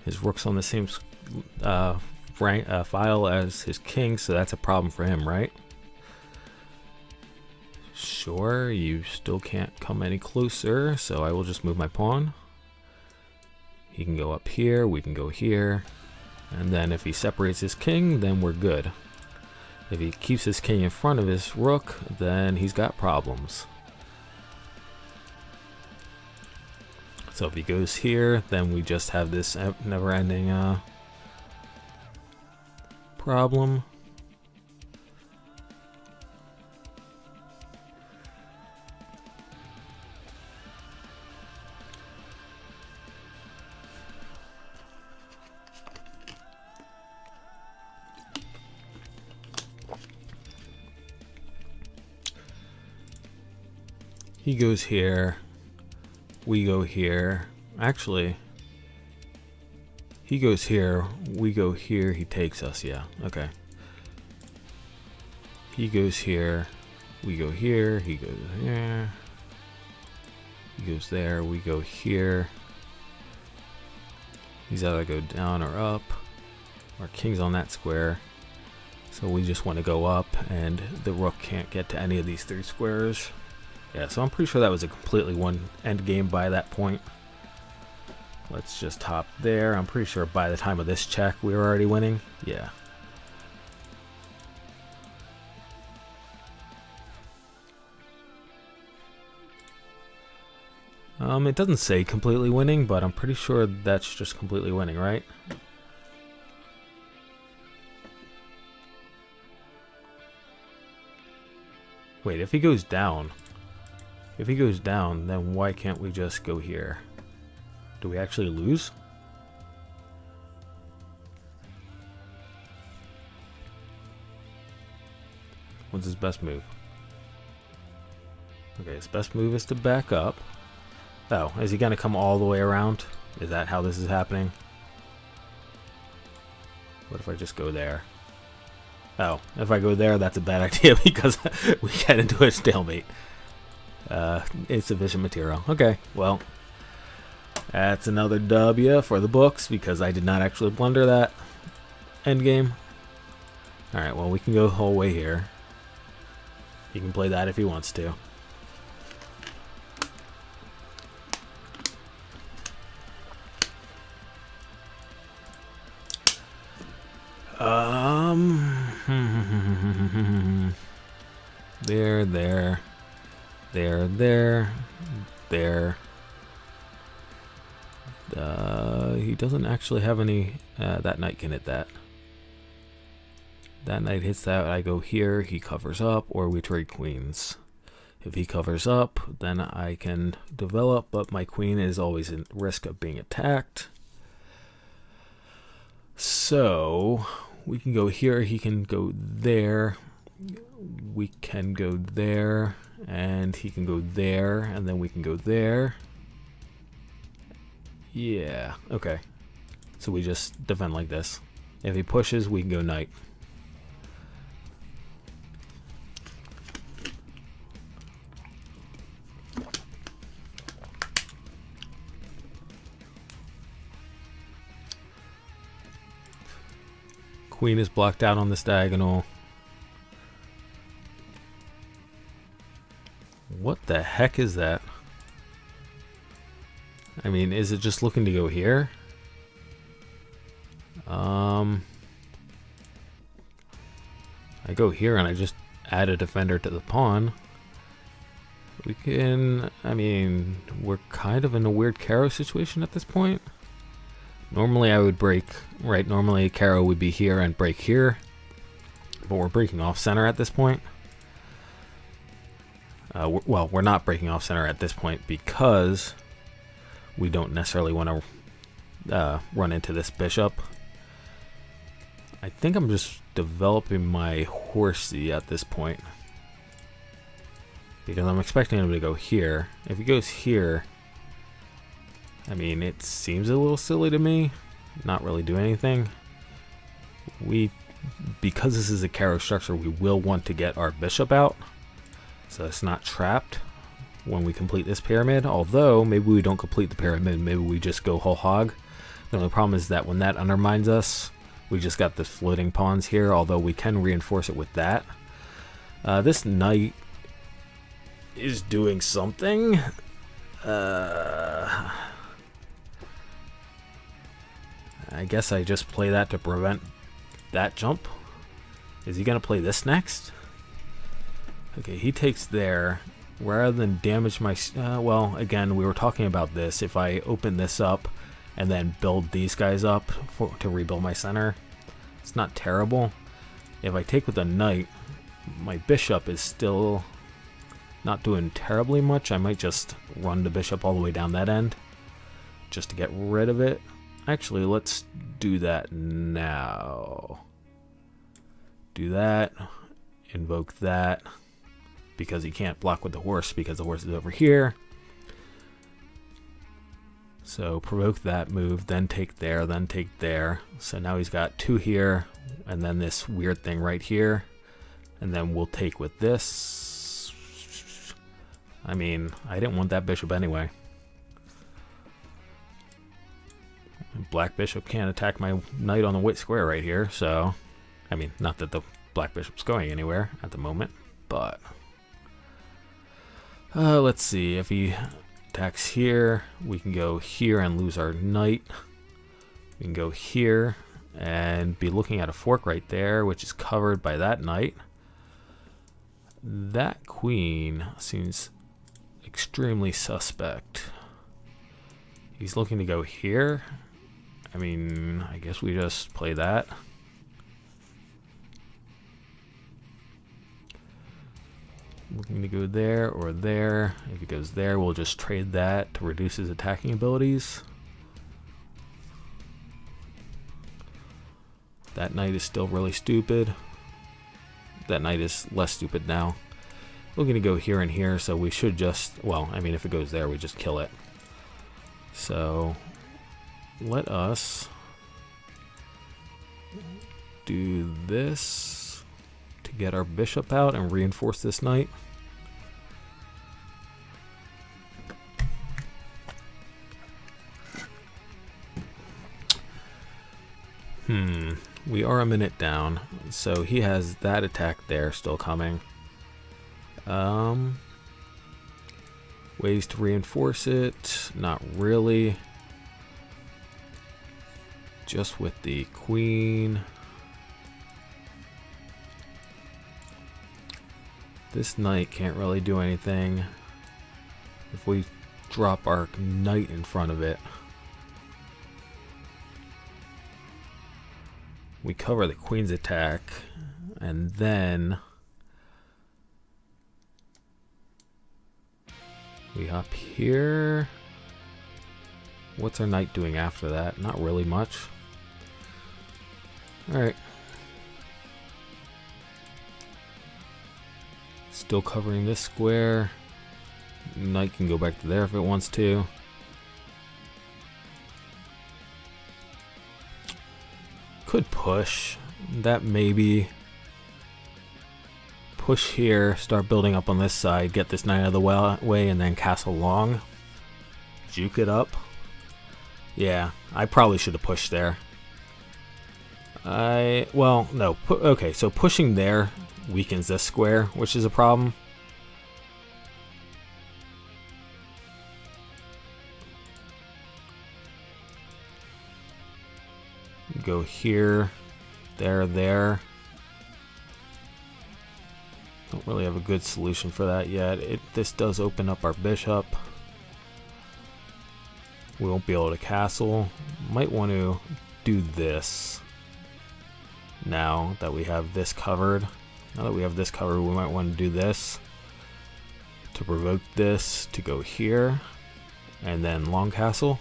His rook's on the same file as his king, so that's a problem for him, right? Sure, you still can't come any closer, so I will just move my pawn. He can go up here, we can go here, and then if he separates his king, then we're good. If he keeps his king in front of his rook, then he's got problems. So if he goes here, then we just have this never-ending problem. He goes here. We go here. Actually, he goes here. We go here. He takes us. Yeah. Okay. He goes here. We go here. He goes here. He goes there. We go here. He's either go down or up. Our king's on that square. So we just want to go up, and the rook can't get to any of these three squares. Yeah, so I'm pretty sure that was a completely one end game by that point. Let's just hop there. I'm pretty sure by the time of this check we were already winning. Yeah. It doesn't say completely winning, but I'm pretty sure that's just completely winning, right? Wait, if he goes down... If he goes down, then why can't we just go here? Do we actually lose? What's his best move? Okay, his best move is to back up. Oh, is he going to come all the way around? Is that how this is happening? What if I just go there? Oh, if I go there, that's a bad idea because we get into a stalemate. It's sufficient material. Okay, well, that's another W for the books because I did not actually blunder that endgame. Alright, well, we can go the whole way here. He can play that if he wants to. There. He doesn't actually have any. That knight can hit that. That knight hits that. I go here. He covers up, or we trade queens. If he covers up, then I can develop, but my queen is always at risk of being attacked. So we can go here. He can go there. We can go there, and he can go there, and then we can go there. Yeah, okay. So we just defend like this. If he pushes, we can go knight. Queen is blocked out on this diagonal. What the heck is that? I mean, is it just looking to go here? I go here and I just add a defender to the pawn. We can, I mean, we're kind of in a weird Caro situation at this point. Normally I would break, right, normally Caro would be here and break here. But we're breaking off center at this point. Well, we're not breaking off center at this point because we don't necessarily want to run into this bishop. I think I'm just developing my horsey at this point because I'm expecting him to go here. If he goes here, I mean, it seems a little silly to me. Not really do anything. Because this is a Caro structure, we will want to get our bishop out so it's not trapped when we complete this pyramid. Although maybe we don't complete the pyramid, maybe we just go whole hog. The only problem is that when that undermines us, we just got the floating pawns here, although we can reinforce it with that. This knight is doing something. I guess I just play that to prevent that jump. Is he going to play this next? Okay, he takes there. Rather than damage my... well, again, we were talking about this. If I open this up and then build these guys up to rebuild my center, it's not terrible. If I take with a knight, my bishop is still not doing terribly much. I might just run the bishop all the way down that end just to get rid of it. Actually, let's do that now. Do that. Invoke that. Because he can't block with the horse because the horse is over here. So provoke that move, then take there, then take there. So now he's got two here, and then this weird thing right here. And then we'll take with this. I mean, I didn't want that bishop anyway. Black bishop can't attack my knight on the white square right here, so... I mean, not that the black bishop's going anywhere at the moment, but... let's see, if he attacks here, we can go here and lose our knight. We can go here and be looking at a fork right there, which is covered by that knight. That queen seems extremely suspect. He's looking to go here. I mean, I guess we just play that. Looking to go there or there. If he goes there, we'll just trade that to reduce his attacking abilities. That knight is still really stupid. That knight is less stupid now. looking to go here and here, so we should just, well, I mean, if it goes there, we just kill it. So let us do this to get our bishop out and reinforce this knight. We are a minute down, so he has that attack there still coming. Ways to reinforce it, not really. Just with the queen. This knight can't really do anything. If we drop our knight in front of it, we cover the queen's attack, and then we hop here. What's our knight doing after that? Not really much. Alright. Still covering this square. Knight can go back to there if it wants to. Could push. That maybe. Push here, start building up on this side, get this knight out of the way, and then castle long. Juke it up. Yeah, I probably should have pushed there. Well, no. Okay, so pushing there weakens this square, which is a problem. Go here, there. Don't really have a good solution for that yet. This does open up our bishop. We won't be able to castle. Might want to do this. Now that we have this covered. Now that we have this covered, we might want to do this. To provoke this to go here. And then long castle.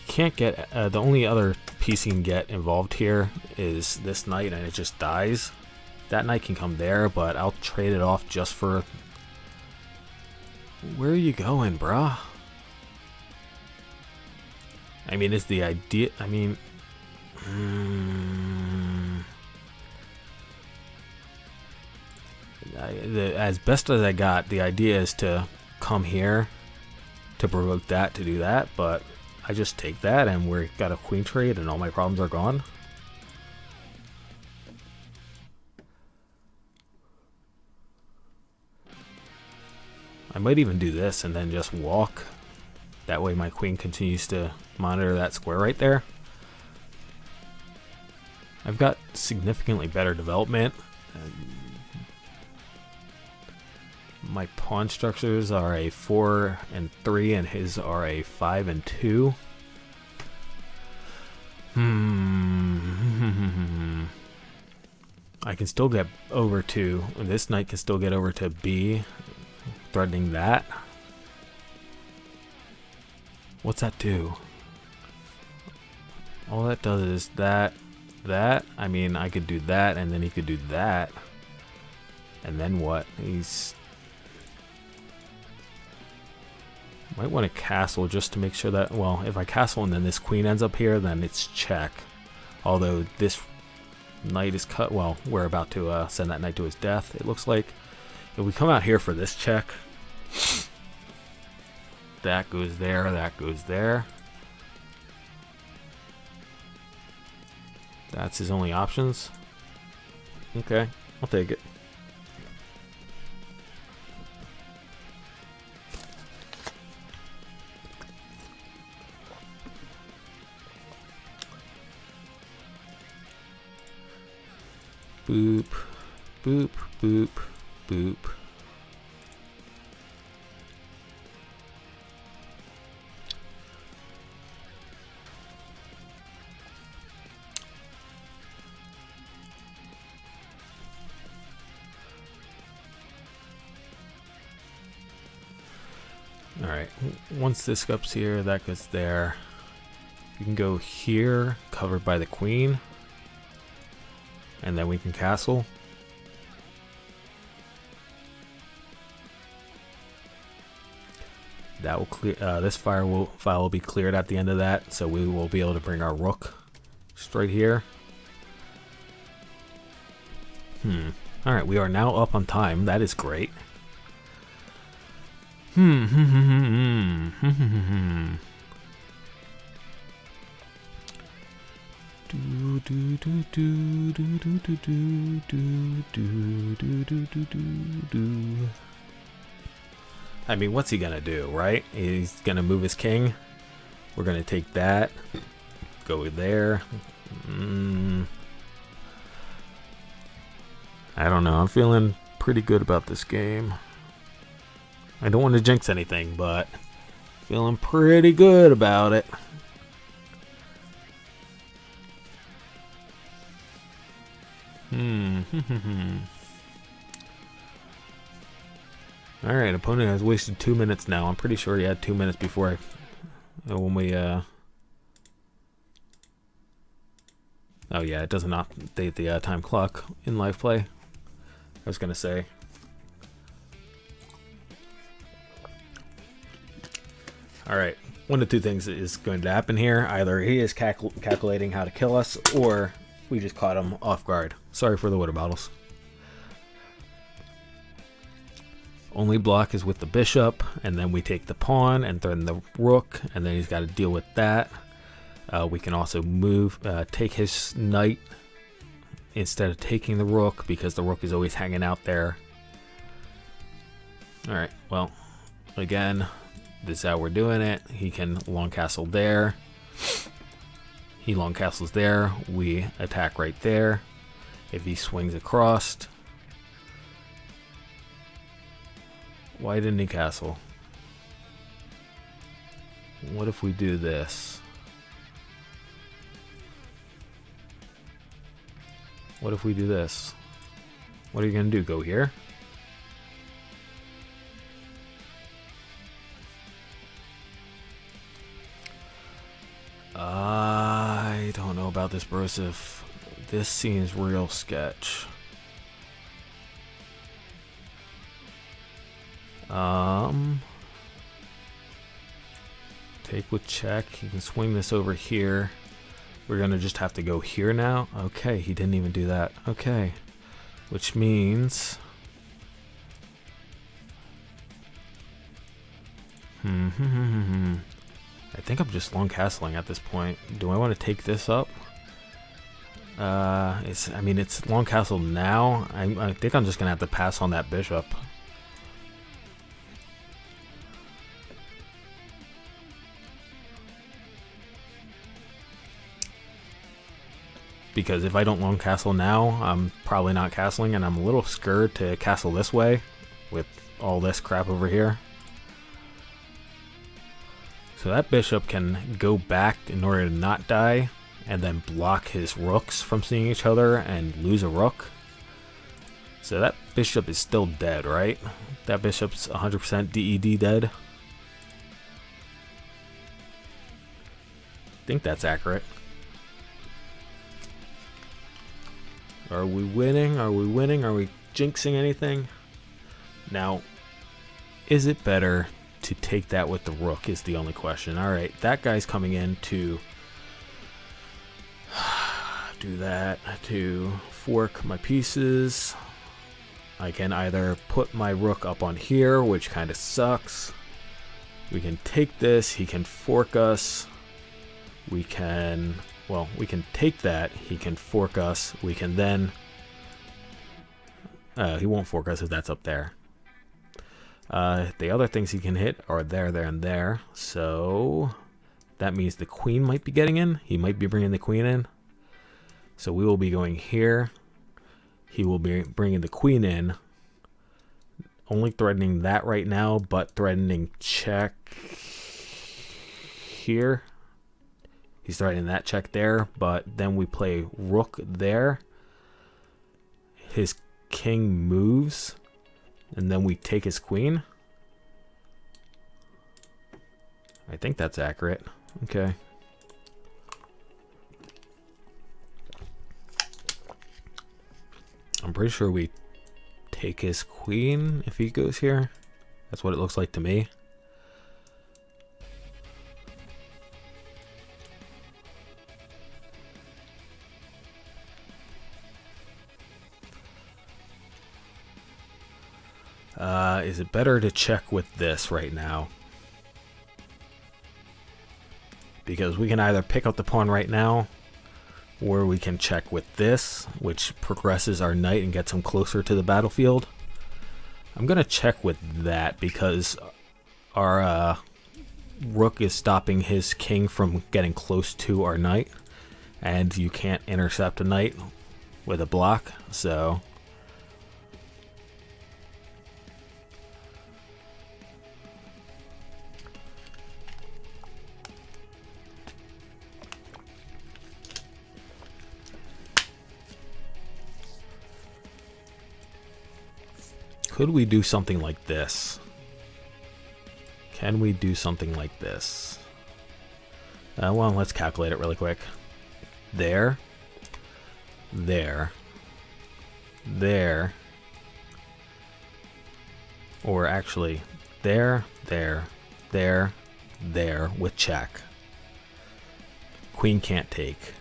Can't get the only other piece you can get involved here is this knight, and it just dies. That knight can come there, but I'll trade it off just for. Where are you going, bruh? I mean, is the idea? I mean, as best as I got, the idea is to come here to provoke that to do that, but I just take that and we've got a queen trade and all my problems are gone. I might even do this and then just walk. That way my queen continues to monitor that square right there. I've got significantly better development. My pawn structures are a 4 and 3, and his are a 5 and 2. I can still get over to, this knight can still get over to B, threatening that. What's that do? All that does is that. I mean, I could do that, and then he could do that. And then what? He's... Might want to castle just to make sure that, well, if I castle and then this queen ends up here, then it's check. Although this knight is cut, well, we're about to send that knight to his death, it looks like. If we come out here for this check, that goes there, that goes there. That's his only options. Okay, I'll take it. Boop, boop, boop, boop. Alright, once this goes here, that goes there. You can go here, covered by the queen. And then we can castle. That will clear. This file will be cleared at the end of that, so we will be able to bring our rook straight here. All right, we are now up on time. That is great. I mean, what's he gonna do, right? He's gonna move his king. We're gonna take that, go there. I don't know. I'm feeling pretty good about this game. I don't want to jinx anything, but feeling pretty good about it. Alright, opponent has wasted 2 minutes now. I'm pretty sure he had 2 minutes before when we oh yeah, it doesn't update the time clock in live play. I was gonna say. Alright, one of two things is going to happen here. Either he is calculating how to kill us, or we just caught him off guard. Sorry for the water bottles. Only block is with the bishop, and then we take the pawn and threaten the rook, and then he's got to deal with that. We can also take his knight instead of taking the rook, because the rook is always hanging out there. Alright, well, again, this is how we're doing it. He can long castle there. He long castles there. We attack right there. If he swings across... Why didn't he castle? What if we do this? What if we do this? What are you gonna do? Go here? I don't know about this, Broseph. This seems real sketch. Take with check. He can swing this over here. We're gonna just have to go here now. Okay, he didn't even do that. Okay, which means I think I'm just long castling at this point. Do I want to take this up? I mean, it's long castle now. I think I'm just gonna have to pass on that bishop. Because if I don't long castle now, I'm probably not castling, and I'm a little scared to castle this way with all this crap over here. So that bishop can go back in order to not die, and then block his rooks from seeing each other and lose a rook. So that bishop is still dead, right? That bishop's 100% DED dead. I think that's accurate. Are we winning? Are we winning? Are we jinxing anything? Now, is it better to take that with the rook is the only question. Alright, that guy's coming in to do that, to fork my pieces. I can either put my rook up on here, which kind of sucks. We can take this, he can fork us. We can... Well, we can take that, he can fork us, we can then... he won't fork us if that's up there. The other things he can hit are there, there, and there. So that means the queen might be getting in. He might be bringing the queen in. So we will be going here. He will be bringing the queen in. Only threatening that right now, but threatening check here. He's threatening that check there, but then we play rook there. His king moves, and then we take his queen. I think that's accurate. Okay. I'm pretty sure we take his queen if he goes here. That's what it looks like to me. Is it better to check with this right now? Because we can either pick up the pawn right now, or we can check with this, which progresses our knight and gets him closer to the battlefield. I'm going to check with that because our rook is stopping his king from getting close to our knight, and you can't intercept a knight with a block, so could we do something like this? Can we do something like this? Well, let's calculate it really quick. There. There. There. Or actually, there, there, there, there, with check. Queen can't take.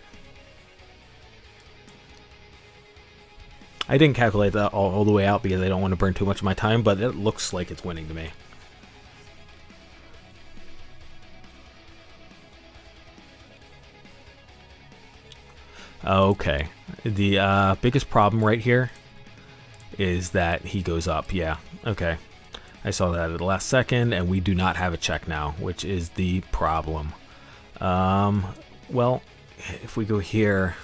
I didn't calculate that all the way out because I don't want to burn too much of my time, but it looks like it's winning to me. Okay. The biggest problem right here is that he goes up. Yeah, okay. I saw that at the last second, and we do not have a check now, which is the problem. Well, if we go here,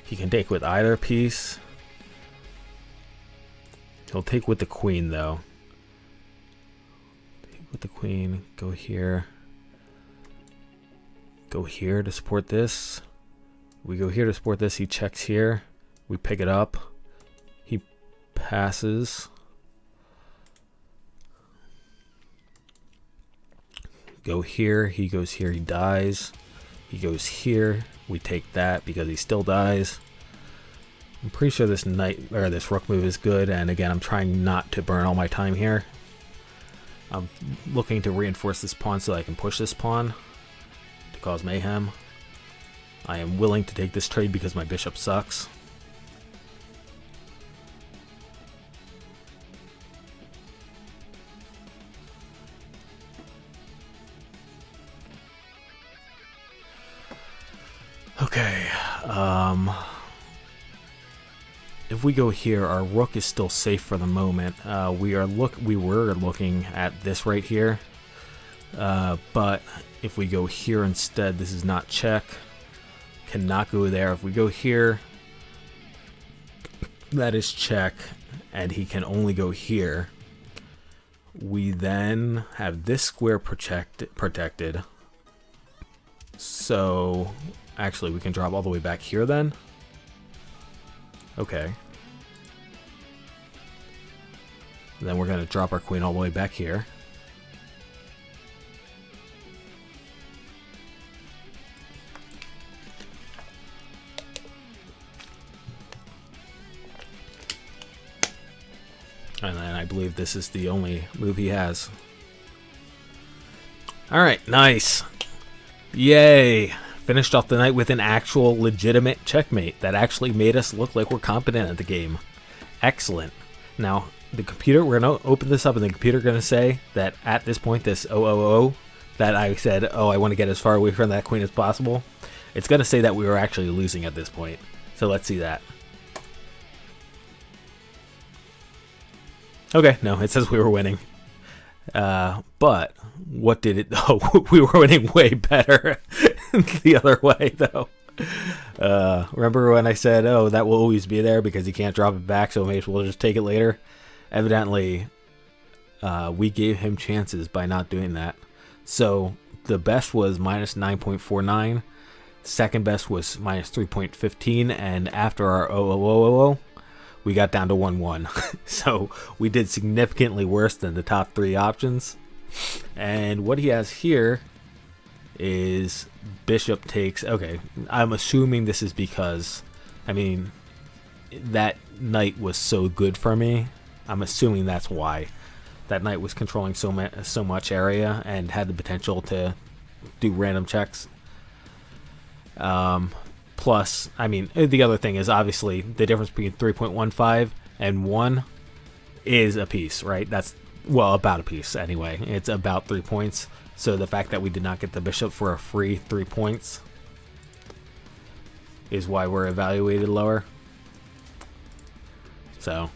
he can take with either piece. He'll take with the queen, though. Take with the queen. Go here. Go here to support this. We go here to support this. He checks here. We pick it up. He passes. Go here. He goes here. He dies. He goes here. We take that because he still dies. I'm pretty sure this knight or this rook move is good, and again, I'm trying not to burn all my time here. I'm looking to reinforce this pawn so I can push this pawn to cause mayhem. I am willing to take this trade because my bishop sucks. Okay, if we go here, our rook is still safe for the moment. We were looking at this right here, but if we go here instead, this is not check. Cannot go there. If we go here, that is check, and he can only go here. We then have this square protected. So actually, we can drop all the way back here then. Okay. Then we're going to drop our queen all the way back here. And then I believe this is the only move he has. Alright, nice. Yay. Finished off the night with an actual legitimate checkmate that actually made us look like we're competent at the game. Excellent. Now, the computer, we're going to open this up, and the computer going to say that at this point, this 000, that I said, oh, I want to get as far away from that queen as possible. It's going to say that we were actually losing at this point. So let's see that. Okay, no, it says we were winning. But what did it? Oh, we were winning way better the other way, though. Remember when I said, oh, that will always be there because you can't drop it back, so maybe we'll just take it later? Evidently, we gave him chances by not doing that. So the best was minus 9.49. Second best was minus 3.15. And after our 000, we got down to 1-1. So we did significantly worse than the top three options. And what he has here is bishop takes. Okay, I'm assuming this is because, I mean, that knight was so good for me. I'm assuming that's why. That knight was controlling so much area and had the potential to do random checks. Plus, I mean, the other thing is obviously the difference between 3.15 and 1 is a piece, right? That's, well, about a piece anyway. It's about 3 points. So the fact that we did not get the bishop for a free 3 points is why we're evaluated lower. So,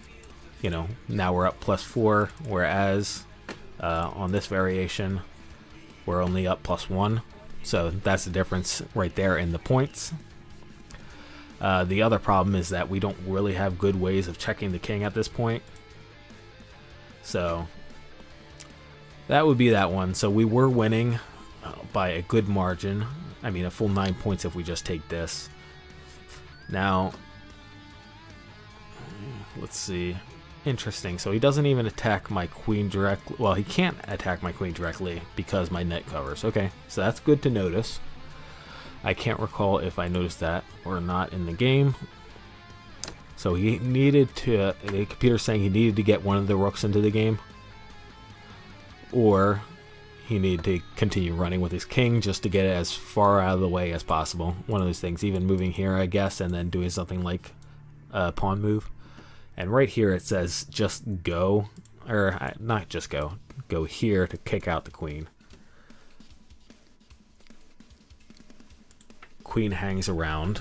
you know, now we're up +4, whereas on this variation, we're only up +1. So that's the difference right there in the points. The other problem is that we don't really have good ways of checking the king at this point. So that would be that one. So we were winning by a good margin. I mean, a full 9 points if we just take this. Now, let's see. Interesting. So he doesn't even attack my queen directly. Well, he can't attack my queen directly because my knight covers. Okay, so that's good to notice. I can't recall if I noticed that or not in the game. So he needed to, the computer's saying he needed to get one of the rooks into the game, or he needed to continue running with his king just to get it as far out of the way as possible. One of those things, even moving here, I guess, and then doing something like a pawn move. And right here it says just go, or not just go, go here to kick out the queen. Queen hangs around.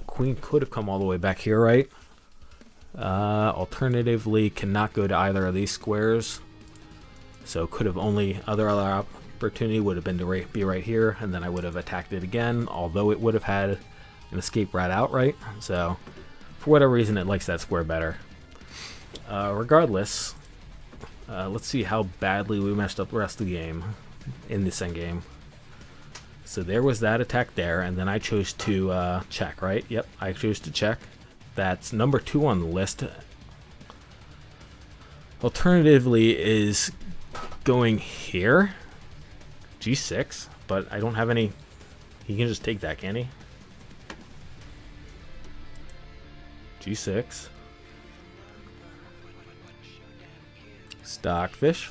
Queen could have come all the way back here, right? Alternatively, cannot go to either of these squares. So could have only, other opportunity would have been to be right here, and then I would have attacked it again, although it would have had an escape right outright. So for whatever reason, it likes that square better. Regardless, let's see how badly we messed up the rest of the game in this endgame. So there was that attack there, and then I chose to check, right? Yep, I chose to check. That's number 2 on the list. Alternatively is going here, G6, but I don't have any. He can just take that, can he? G6. Stockfish.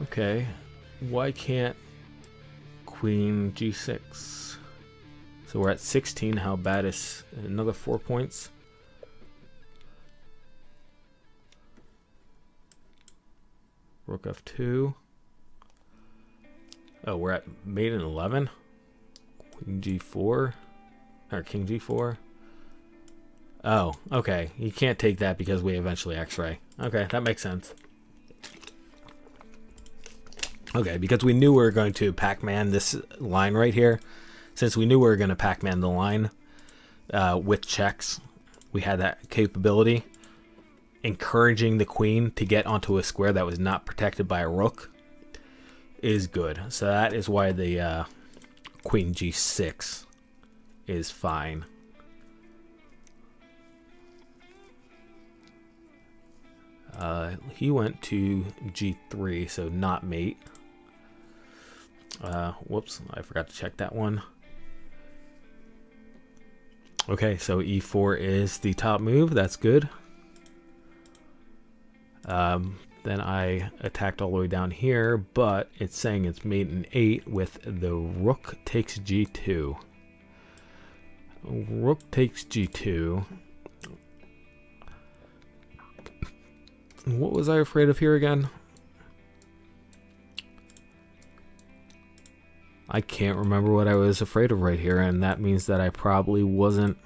Okay. Why can't Queen G6? So we're at 16. How bad is another 4 points? Rook F2. Oh, we're at mate in 11. Queen G4. Or King G4. Oh, okay. You can't take that because we eventually X-ray. Okay, that makes sense. Okay, because we knew we were going to Pac-Man this line right here. Since we knew we were going to Pac-Man the line with checks, we had that capability. Encouraging the queen to get onto a square that was not protected by a rook is good. So that is why the Queen G6 is fine. He went to G3, so not mate. Whoops, I forgot to check that one. Okay, so E4 is the top move. That's good. Then I attacked all the way down here, but it's saying it's mate in 8 with the rook takes G2. Rook takes G2. What was I afraid of here again? I can't remember what I was afraid of right here, and that means that I probably wasn't.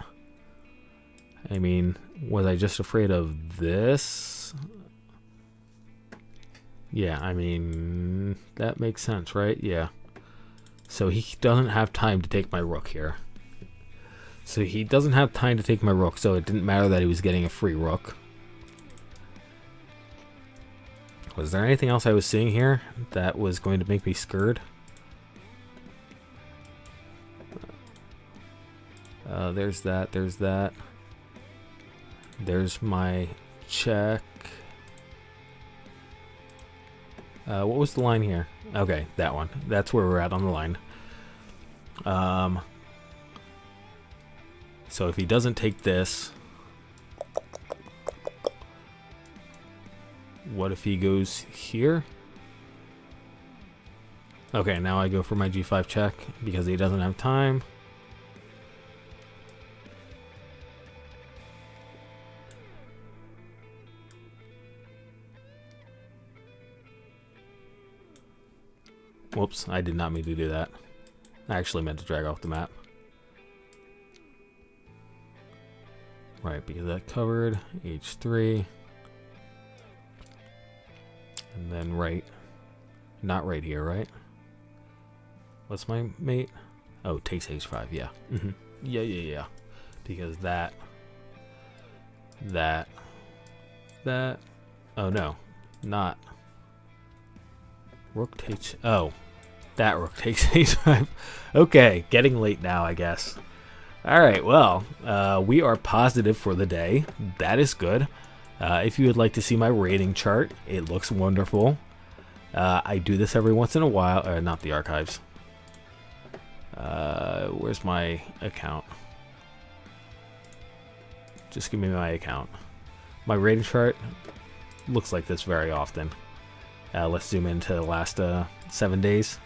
I mean, was I just afraid of this? Yeah, I mean, that makes sense, right? Yeah. So he doesn't have time to take my rook here. So he doesn't have time to take my rook, so it didn't matter that he was getting a free rook. Was there anything else I was seeing here that was going to make me scared? There's that, there's that. There's my check. What was the line here? Okay, that one. That's where we're at on the line. So if he doesn't take this, what if he goes here? Okay, now I go for my G5 check because he doesn't have time. Whoops, I did not mean to do that. I actually meant to drag off the map. Right, because that covered H3. And then right. Not right here, right? What's my mate? Oh, takes H5, yeah. Yeah. Because that. Oh, no. Not. Rook takes. Oh. That rook takes H5. Okay, getting late now, I guess. Alright, well, we are positive for the day. That is good. If you would like to see my rating chart, it looks wonderful. I do this every once in a while. Not the archives. Where's my account? Just give me my account. My rating chart looks like this very often. Let's zoom into the last 7 days.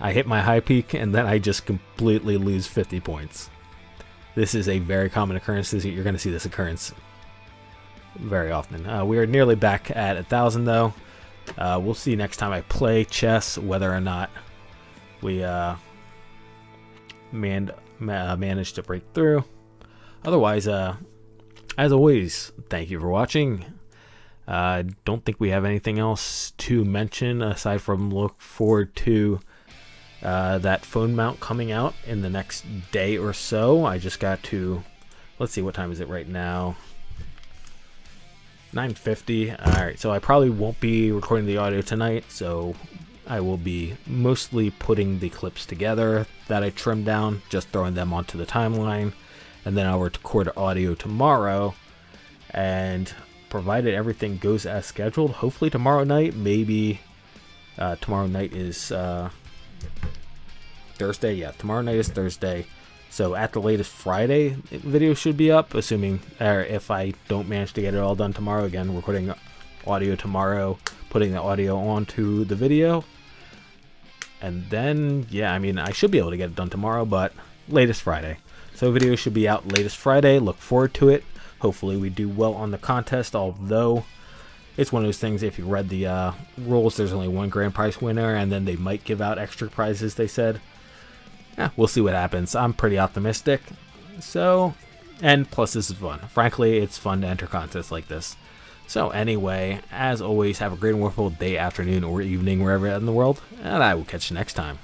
I hit my high peak and then I just completely lose 50 points. This is a very common occurrence. You're going to see this occurrence very often. We are nearly back at 1,000 though. We'll see next time I play chess whether or not we manage to break through. Otherwise, as always, thank you for watching. Don't think we have anything else to mention aside from look forward to that phone mount coming out in the next day or so. I just got to, let's see, what time is it right now? 9:50. Alright, so I probably won't be recording the audio tonight, so I will be mostly putting the clips together that I trimmed down, just throwing them onto the timeline, and then I'll record audio tomorrow, and provided everything goes as scheduled, hopefully tomorrow night, maybe tomorrow night is Thursday. Yeah, tomorrow night is Thursday. So at the latest Friday, video should be up, assuming, if I don't manage to get it all done tomorrow. Again, recording audio tomorrow, putting the audio onto the video. And then, yeah, I mean, I should be able to get it done tomorrow, but latest Friday. So video should be out latest Friday. Look forward to it. Hopefully we do well on the contest, although it's one of those things, if you read the rules, there's only one grand prize winner, and then they might give out extra prizes, they said. Yeah, we'll see what happens. I'm pretty optimistic. So, and plus this is fun. Frankly, it's fun to enter contests like this. So anyway, as always, have a great and wonderful day, afternoon, or evening, wherever in the world, and I will catch you next time.